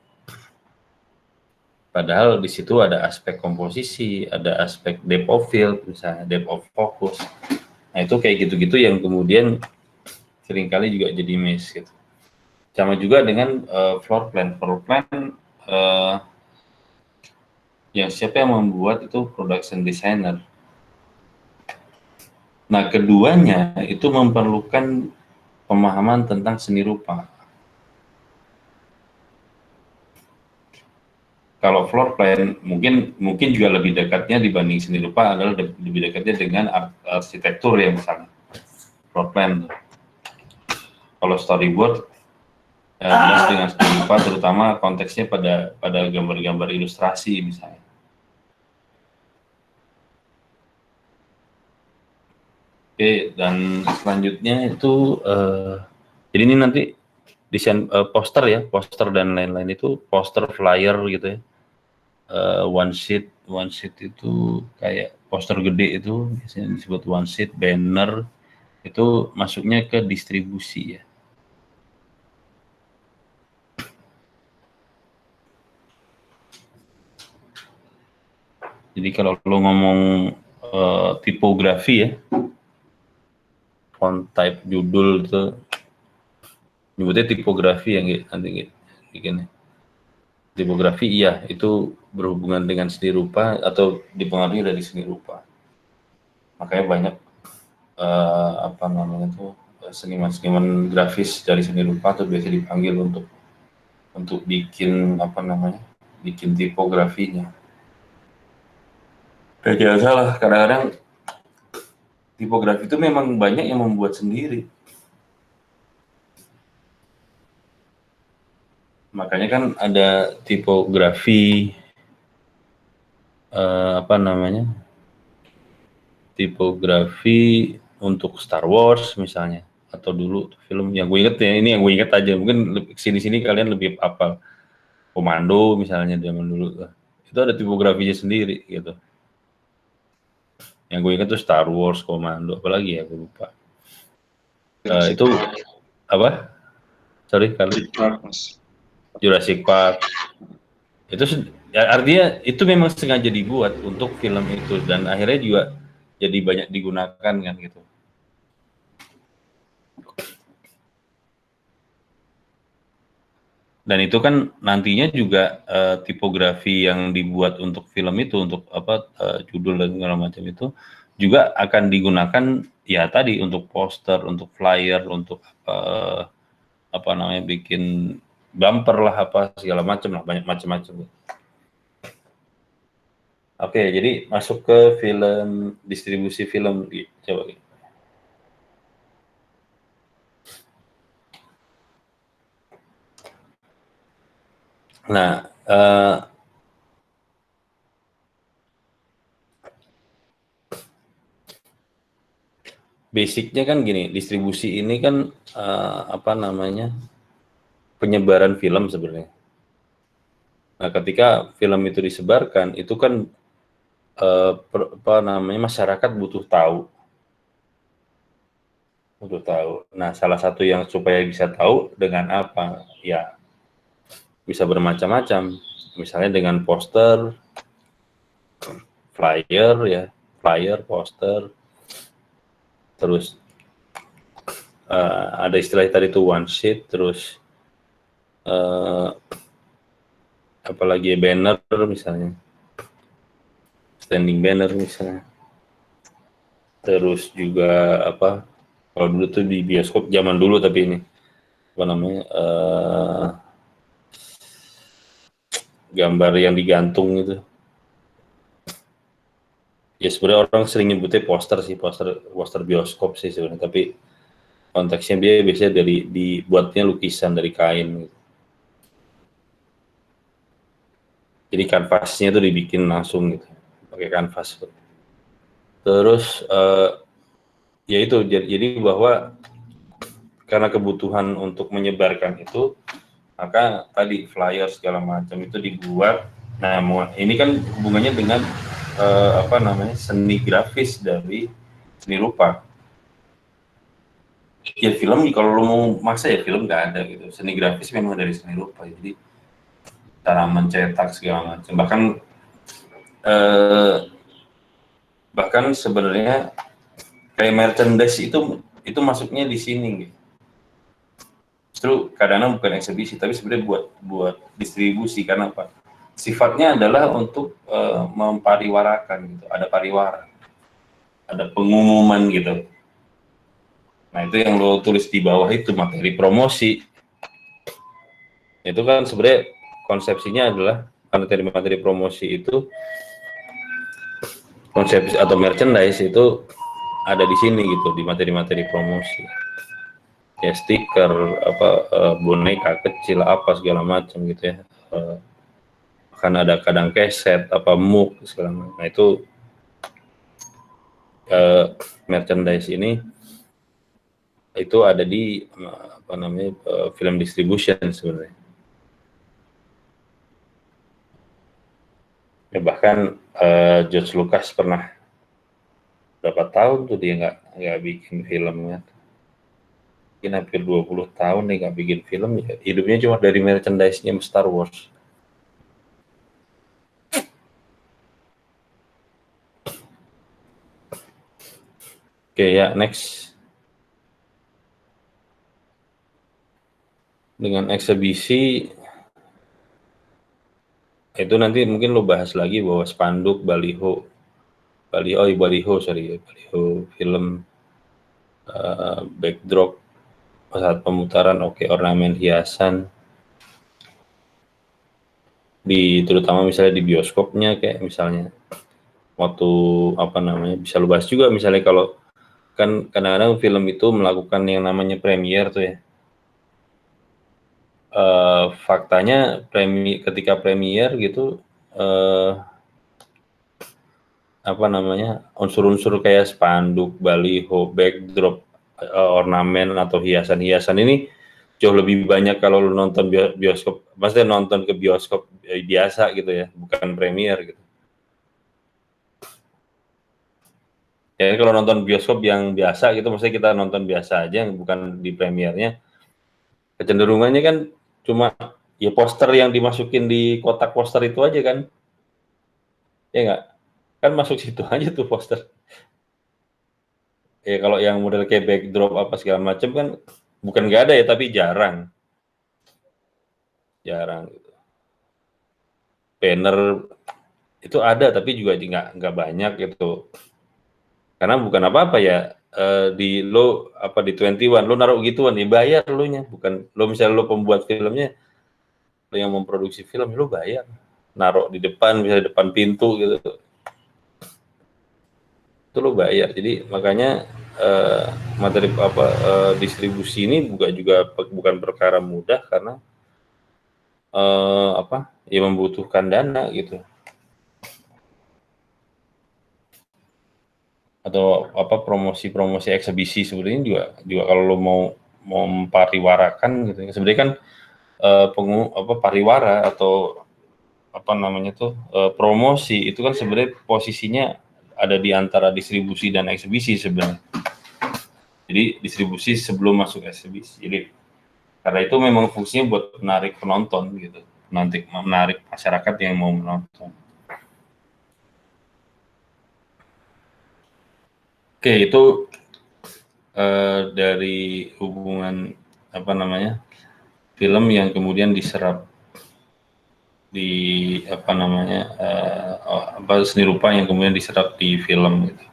Padahal di situ ada aspek komposisi, ada aspek depth of field, misalnya depth of focus. Nah itu kayak gitu-gitu yang kemudian seringkali juga jadi miss gitu. Sama juga dengan floor plan. Floor plan yang siapa yang membuat itu production designer. Nah keduanya itu memerlukan pemahaman tentang seni rupa. Kalau floor plan mungkin juga lebih dekatnya dibanding seni rupa adalah lebih dekatnya dengan arsitektur ya misalnya floor plan. Kalau storyboard jelas dengan seni rupa, terutama konteksnya pada gambar-gambar ilustrasi misalnya. Oke, dan selanjutnya itu jadi ini nanti desain poster ya, poster dan lain-lain itu poster flyer gitu ya. One sheet itu kayak poster gede itu biasanya disebut one sheet, banner itu masuknya ke distribusi ya. Jadi kalau lo ngomong tipografi ya, font type judul itu nyebutnya tipografi yang nanti bikinnya. Tipografi iya itu berhubungan dengan seni rupa atau dipengaruhi dari seni rupa. Makanya banyak seniman-seniman grafis dari seni rupa tuh biasa dipanggil untuk bikin bikin tipografinya. Jangan salah, kadang-kadang tipografi itu memang banyak yang membuat sendiri. Makanya kan ada tipografi tipografi untuk Star Wars misalnya, atau dulu film yang gue inget ya, ini yang gue inget aja, mungkin sini kalian lebih apa, Komando misalnya zaman dulu, itu ada tipografinya sendiri gitu. Yang gue inget tuh Star Wars, Komando, apalagi ya gue lupa. Itu apa? Sorry kali. Jurassic Park. Itu ya, artinya itu memang sengaja dibuat untuk film itu, dan akhirnya juga jadi banyak digunakan kan gitu. Dan itu kan nantinya juga tipografi yang dibuat untuk film itu, untuk judul dan segala macam itu juga akan digunakan ya tadi untuk poster, untuk flyer, untuk bikin bumper lah, apa segala macam lah, banyak macam-macam. Oke, jadi masuk ke film, distribusi film, coba. Nah, basicnya kan gini, distribusi ini kan penyebaran film sebenarnya. Nah, ketika film itu disebarkan, itu kan masyarakat butuh tahu. Nah, salah satu yang supaya bisa tahu dengan apa? Ya, bisa bermacam-macam. Misalnya dengan poster, flyer, poster. Terus ada istilah tadi itu one sheet, terus apalagi banner misalnya, standing banner misalnya. Terus juga kalau dulu tuh di bioskop zaman dulu, tapi ini gambar yang digantung itu. Ya sebenarnya orang sering nyebutnya poster bioskop sih sebenarnya, tapi konteksnya dia biasanya dibuatnya lukisan dari kain gitu. Jadi kanvasnya tuh dibikin langsung gitu, pakai kanvas. Terus ya itu, jadi bahwa karena kebutuhan untuk menyebarkan itu, maka tadi flyer segala macam itu dibuat. Nah, ini kan hubungannya dengan seni grafis dari seni rupa. Ya film, kalau lo mau maksa ya film nggak ada gitu. Seni grafis memang dari seni rupa. Jadi cara mencetak segala macam. Bahkan sebenarnya kayak merchandise itu masuknya di sini gitu. Justru kadang-kadang bukan eksibisi, tapi sebenarnya buat distribusi. Karena apa? Sifatnya adalah untuk mempariwarakan gitu. Ada pariwara, ada pengumuman gitu. Nah, itu yang lo tulis di bawah itu materi promosi. Itu kan sebenarnya konsepsinya adalah materi promosi itu, konsep atau merchandise itu ada di sini gitu, di materi-materi promosi. Ya stiker, boneka kecil apa segala macam gitu ya. Kan ada kadang keset, mug segala macam. Nah, itu merchandise ini itu ada di film distribution sebenarnya. Ya, bahkan George Lucas pernah berapa tahun tuh dia nggak bikin filmnya. Mungkin hampir 20 tahun nih nggak bikin film, ya hidupnya cuma dari merchandise-nya Star Wars. Oke ya, next. Dengan eksibisi itu nanti mungkin lo bahas lagi bahwa spanduk, baliho film, backdrop saat pemutaran, ornamen hiasan terutama misalnya di bioskopnya, kayak misalnya waktu apa namanya bisa lu bahas juga, misalnya kalau kan kadang-kadang film itu melakukan yang namanya premiere tuh ya. Faktanya ketika premiere gitu apa namanya unsur-unsur kayak spanduk, baliho, backdrop, ornamen atau hiasan-hiasan ini jauh lebih banyak kalau lu nonton bioskop, maksudnya nonton ke bioskop biasa gitu ya, bukan premiere gitu. Ya kalau nonton bioskop yang biasa gitu, maksudnya kita nonton biasa aja, bukan di premiernya, kecenderungannya kan cuma ya poster yang dimasukin di kotak poster itu aja kan, ya nggak? Kan masuk situ aja tuh poster. Ya kalau yang model kayak backdrop apa segala macam kan bukan nggak ada ya, tapi jarang gitu. Banner itu ada tapi juga nggak banyak gitu, karena bukan apa-apa ya, di lo apa di 21 lo naruh gituan ya bayar lo nya, bukan lo misalnya lo pembuat filmnya, lo yang memproduksi film lo bayar, naruh di depan misalnya depan pintu gitu itu lo bayar. Jadi makanya materi apa distribusi ini juga bukan perkara mudah, karena apa ya membutuhkan dana gitu, atau apa promosi eksibisi sebenarnya juga kalau lo mau mempariwarakan gitu ya, sebenarnya kan pariwara atau apa namanya tuh promosi itu kan sebenarnya posisinya ada di antara distribusi dan eksibisi sebenarnya. Jadi distribusi sebelum masuk eksibisi. Jadi karena itu memang fungsinya buat menarik penonton gitu, nanti menarik masyarakat yang mau menonton. Oke, itu dari hubungan apa namanya film yang kemudian diserap di apa namanya seni rupa yang kemudian diserap di film gitu.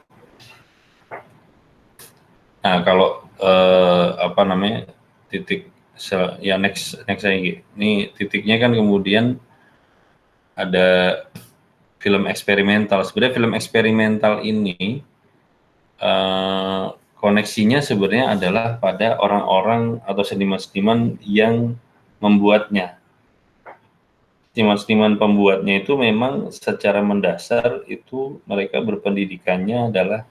Nah kalau apa namanya titik ya next lagi ini titiknya kan kemudian ada film eksperimental. Sebenarnya film eksperimental ini koneksinya sebenarnya adalah pada orang-orang atau seniman-seniman yang membuatnya. Seniman-seniman pembuatnya itu memang secara mendasar itu mereka berpendidikannya adalah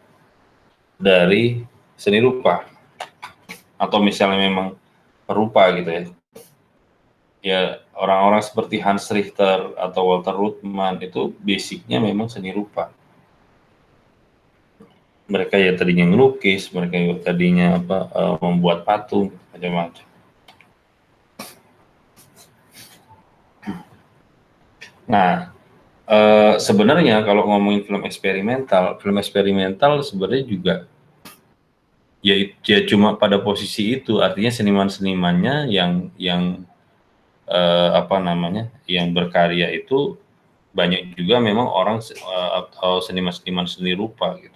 dari seni rupa, atau misalnya memang perupa gitu ya. Ya orang-orang seperti Hans Richter atau Walter Ruttmann itu basicnya memang seni rupa. Mereka ya tadinya ngelukis, mereka yang tadinya membuat patung macam-macam. Nah, sebenarnya kalau ngomongin film eksperimental sebenarnya juga ya cuma pada posisi itu, artinya seniman-senimannya yang apa namanya yang berkarya itu banyak juga memang orang atau seniman-seniman seni rupa gitu.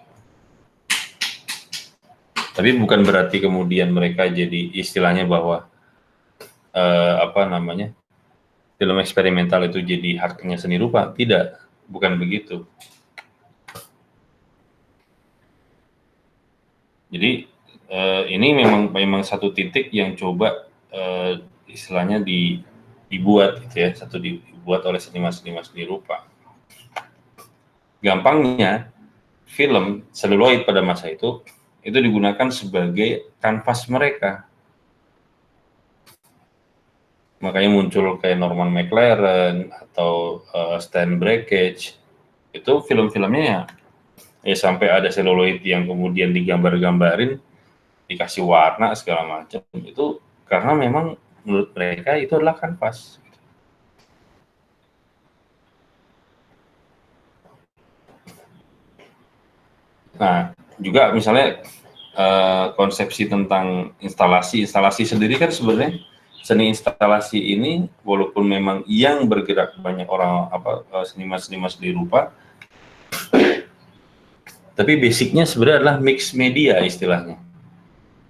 Tapi bukan berarti kemudian mereka jadi istilahnya bahwa apa namanya film eksperimental itu jadi haknya seni rupa. Tidak, bukan begitu. Jadi ini memang satu titik yang coba istilahnya dibuat gitu ya, dibuat oleh seniman-seniman seni rupa. Gampangnya film seluloid pada masa itu digunakan sebagai kanvas mereka. Makanya muncul kayak Norman McLaren atau Stan Brakhage. Itu film-filmnya ya sampai ada seluloid yang kemudian digambar-gambarin, dikasih warna segala macam. Itu karena memang menurut mereka itu adalah kanvas. Nah, juga misalnya konsepsi tentang instalasi sendiri kan sebenarnya seni instalasi ini walaupun memang yang bergerak banyak orang seniman-seniman seni rupa, tapi basicnya sebenarnya adalah mix media istilahnya.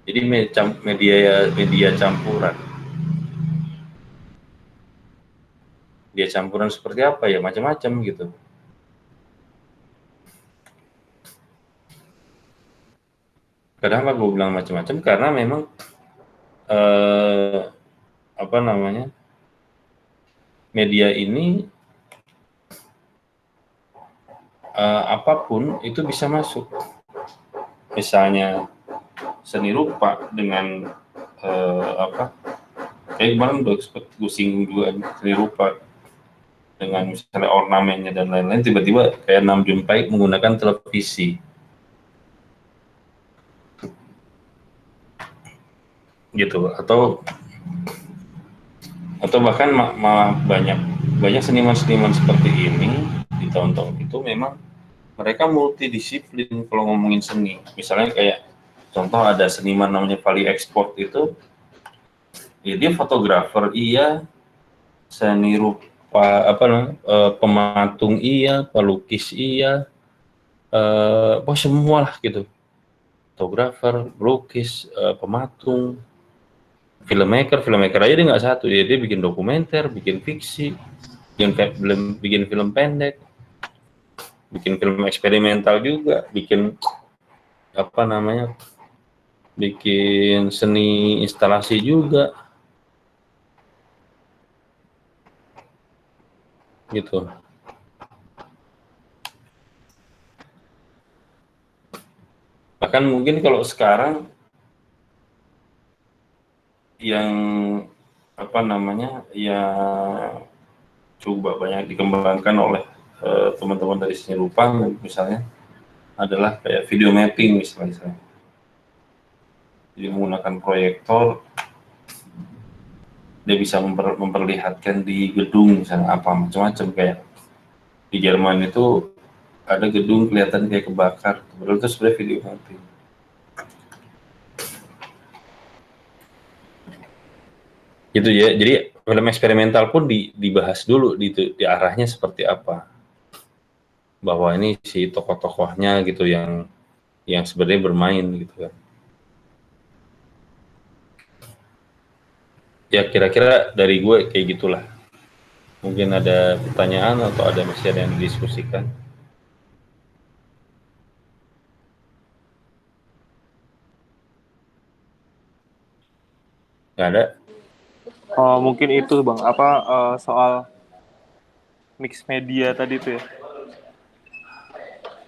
Jadi media campuran. Dia campuran seperti apa ya, macam-macam gitu. Kenapa gue bilang macam-macam? Karena memang apa namanya, media ini apapun itu bisa masuk. Misalnya seni rupa dengan kayak kemarin udah gue singgung juga seni rupa dengan misalnya ornamennya dan lain-lain, tiba-tiba kayak Nam June Paik menggunakan televisi gitu, atau bahkan malah banyak seniman-seniman seperti ini di tahun-tahun itu memang mereka multidisiplin kalau ngomongin seni. Misalnya kayak contoh ada seniman namanya Vali Export itu, ya dia fotografer iya, seni rupa pematung iya, pelukis iya, semua lah gitu, fotografer, pelukis, pematung, filmmaker aja dia nggak satu, dia bikin dokumenter, bikin fiksi, bikin film pendek, bikin film eksperimental juga, bikin bikin seni instalasi juga gitu. Bahkan mungkin kalau sekarang yang yang coba banyak dikembangkan oleh teman-teman dari seni rupa misalnya adalah kayak video mapping misalnya. Jadi menggunakan proyektor, dia bisa memperlihatkan di gedung misalnya apa macam-macam, kayak di Jerman itu ada gedung kelihatan kayak kebakar, padahal itu sebenarnya video mapping. Gitu ya, jadi film eksperimental pun dibahas dulu di arahnya seperti apa, bahwa ini si tokoh-tokohnya gitu yang sebenarnya bermain gitu kan. Ya kira-kira dari gue kayak gitulah. Mungkin ada pertanyaan atau masih ada yang didiskusikan? Nggak ada? Mungkin itu Bang, soal mix media tadi tuh ya.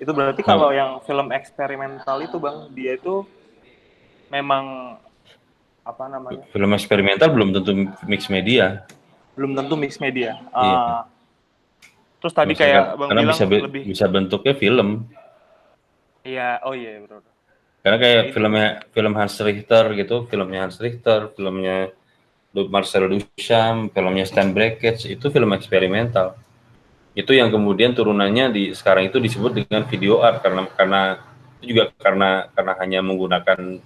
Itu berarti kalau yang film eksperimental itu Bang, dia itu memang film eksperimental belum tentu mix media. Belum tentu mix media. Iya. Terus tadi kayak Bang karena bilang bisa bentuknya film. Iya, oh iya bro. Karena kayak film Hans Richter gitu, filmnya Hans Richter, filmnya Marcel Duchamp, filmnya Stan Brakhage, itu film eksperimental. Itu yang kemudian turunannya sekarang itu disebut dengan video art karena itu juga karena hanya menggunakan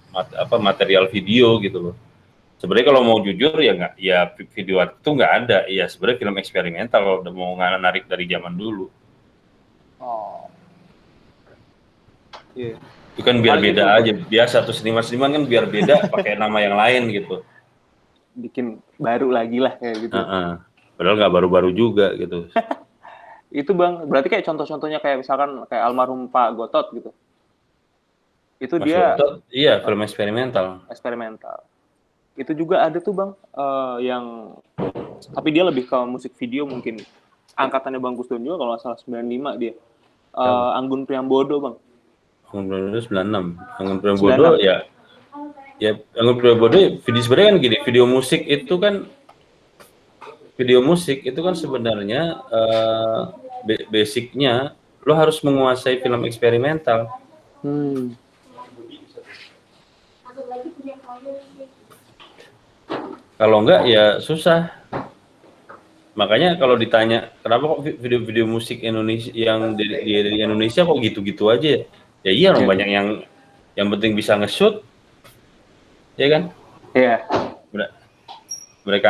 material video gitu loh. Sebenarnya kalau mau jujur ya video art itu nggak ada, ya sebenarnya film eksperimental kalau udah mau narik dari zaman dulu. Oh. Iya. Itu kan biar beda aja. Biasa tuh seniman-seniman kan biar beda pakai nama yang lain gitu. Bikin baru lagi lah kayak gitu. Padahal nggak baru-baru juga gitu. Itu Bang, berarti kayak contoh-contohnya kayak misalkan kayak almarhum Pak Gotot gitu. Itu Mas dia Gotot, iya film eksperimental. Eksperimental. Itu juga ada tuh Bang, yang tapi dia lebih ke musik video mungkin. Angkatannya Bang Gusdon juga kalau nggak salah 95 dia. Anggun Priambodo Bang. Anggun Priambodo 96. Anggun Priambodo ya Anggun Priambodo sebenarnya kan gini, video musik itu kan sebenarnya basicnya lo harus menguasai film eksperimental. Kalau enggak ya susah. Makanya kalau ditanya kenapa kok video-video musik Indonesia yang dari Indonesia kok gitu-gitu aja, ya iya orang banyak yang penting bisa nge-shoot, ya kan? Iya. Mereka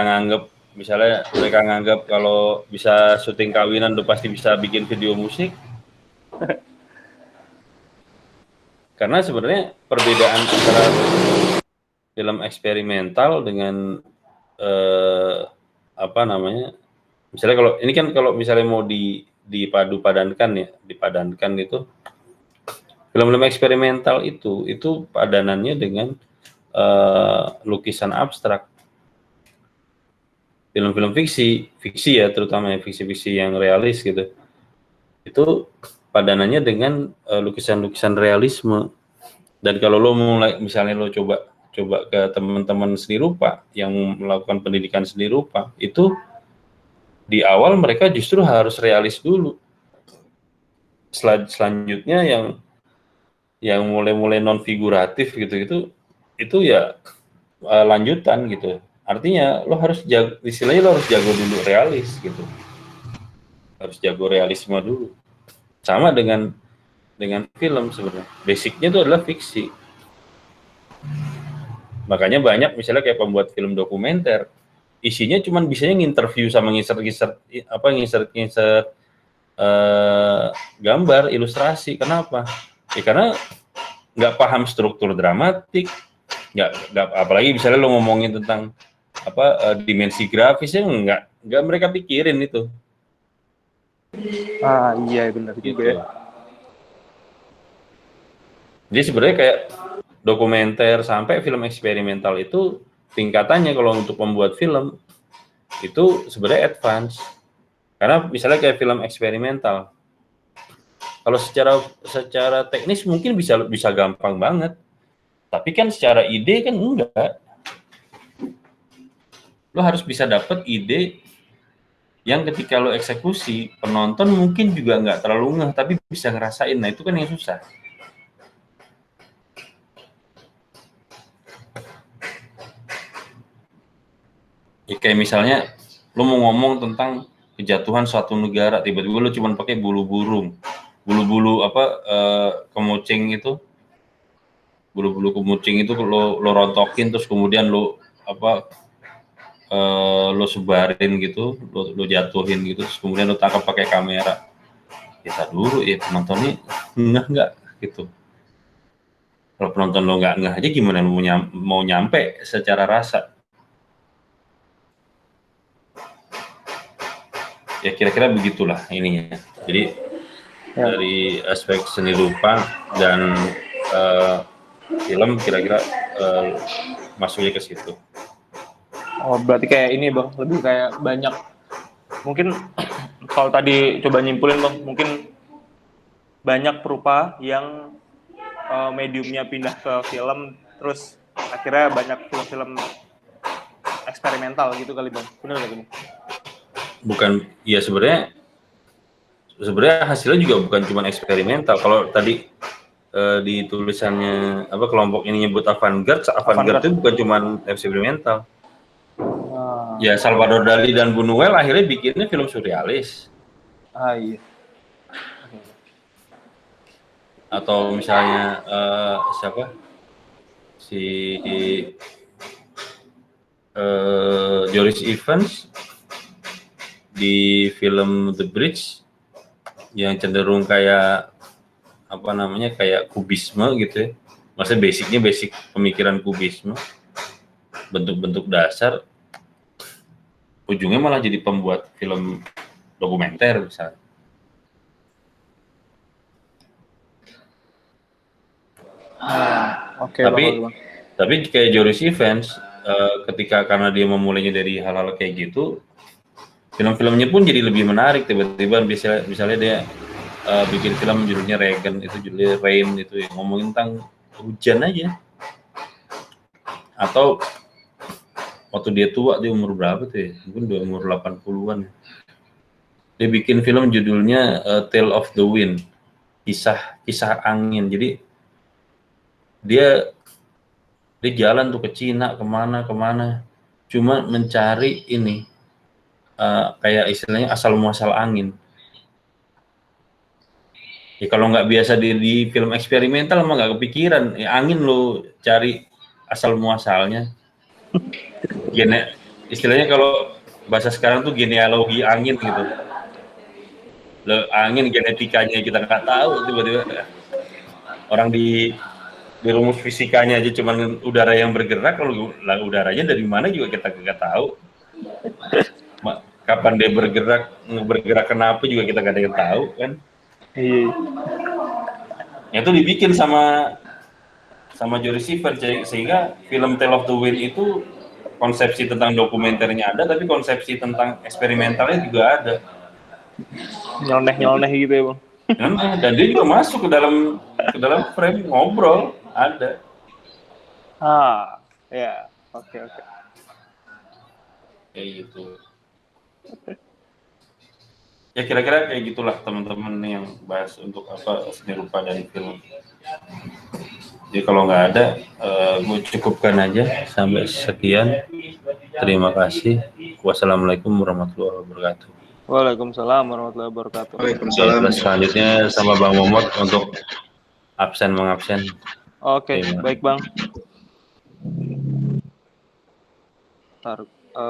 nganggap kalau bisa syuting kawinan udah pasti bisa bikin video musik. Karena sebenarnya perbedaan antara film eksperimental dengan misalnya kalau misalnya mau dipadankan itu Film-film eksperimental itu padanannya dengan lukisan abstrak. Film-film fiksi ya, terutama ya, fiksi-fiksi yang realis gitu. Itu padanannya dengan lukisan-lukisan realisme. Dan kalau lo mulai, misalnya lo coba ke teman-teman seni rupa yang melakukan pendidikan seni rupa, itu di awal mereka justru harus realis dulu. Selanjutnya yang mulai non figuratif gitu itu ya lanjutan gitu. Artinya lo harus jago, istilahnya lo harus jago dulu realis gitu. Harus jago realisme dulu. Sama dengan film sebenarnya. Basicnya itu adalah fiksi. Makanya banyak misalnya kayak pembuat film dokumenter, isinya cuman bisanya nginterview sama nginsert gambar, ilustrasi. Kenapa? Ya karena nggak paham struktur dramatik, nggak apalagi misalnya lo ngomongin tentang dimensi grafisnya nggak mereka pikirin itu. Iya benar Gitu. juga ya. Jadi sebenarnya kayak dokumenter sampai film eksperimental itu tingkatannya kalau untuk membuat film itu sebenarnya advance. Karena misalnya kayak film eksperimental, kalau secara teknis mungkin bisa gampang banget, tapi kan secara ide kan enggak. Lo harus bisa dapet ide yang ketika lo eksekusi, penonton mungkin juga nggak terlalu ngeh, tapi bisa ngerasain. Nah itu kan yang susah. Ya, kayak misalnya lo mau ngomong tentang kejatuhan suatu negara, tiba-tiba lo cuma pakai bulu-bulu kemucing itu, bulu-bulu kemucing itu lo rontokin terus kemudian lo sebarin gitu, lo jatuhin gitu, terus kemudian lo tangkap pakai kamera. Kita dulu ya penontonnya nggak gitu. Kalau penonton lo nggak aja gimana lo mau nyampe secara rasa? Ya kira-kira begitulah ininya. Jadi dari aspek seni rupa dan film kira-kira masuknya ke situ. Oh berarti kayak ini bang, lebih kayak banyak. Mungkin kalau tadi coba nyimpulin bang, mungkin banyak perupa yang mediumnya pindah ke film, terus akhirnya banyak film-film eksperimental gitu kali bang, benar nggak ini? Bukan, ya sebenarnya hasilnya juga bukan cuma eksperimental. Kalau tadi di tulisannya kelompok ini nyebut avant-garde itu bukan cuma eksperimental. Ya Salvador Dali dan Buñuel akhirnya bikinnya film surrealis. Iya. Atau misalnya siapa si Joris Evans di film The Bridge yang cenderung kayak kayak kubisme gitu ya. Maksudnya basic pemikiran kubisme, bentuk-bentuk dasar, ujungnya malah jadi pembuat film dokumenter misalnya. Tapi kayak Joris Evans karena dia memulainya dari hal-hal kayak gitu, film-filmnya pun jadi lebih menarik. Tiba-tiba misalnya dia bikin film judulnya Reagan, itu judulnya Rain, itu yang ngomongin tentang hujan aja. Atau waktu dia tua, dia umur berapa tuh ya? Mungkin dia umur 80-an. Dia bikin film judulnya Tale of the Wind, kisah angin. Jadi dia jalan tuh ke Cina, kemana, cuma mencari ini kayak istilahnya asal muasal angin. Ya kalau nggak biasa di film eksperimental mah nggak kepikiran. Ya, angin lo cari asal muasalnya. Istilahnya kalau bahasa sekarang tuh genealogi angin gitu. Angin genetikanya kita nggak tahu, tiba-tiba orang di rumus fisikanya aja cuman udara yang bergerak, kalau udaranya dari mana juga kita nggak tahu. Kapan dia bergerak kenapa juga kita nggak ada yang tahu kan. Iya. Itu dibikin sama Jory Siver, sehingga film Tale of the Wind itu konsepsi tentang dokumenternya ada, tapi konsepsi tentang eksperimentalnya juga ada. Nyeleneh gitu ya bang. Dan dia juga masuk ke dalam frame, ngobrol ada. Ya, oke. Kayak gitu. Ya kira-kira kayak gitulah teman-teman yang bahas untuk apa seni rupa dari film. Jadi kalau nggak ada, gue cukupkan aja sampai sekian. Terima kasih. Wassalamualaikum warahmatullahi wabarakatuh. Waalaikumsalam warahmatullahi wabarakatuh. Waalaikumsalam. Selanjutnya sama Bang Momot untuk absen-mengabsen. Oke, baik bang. Taruh.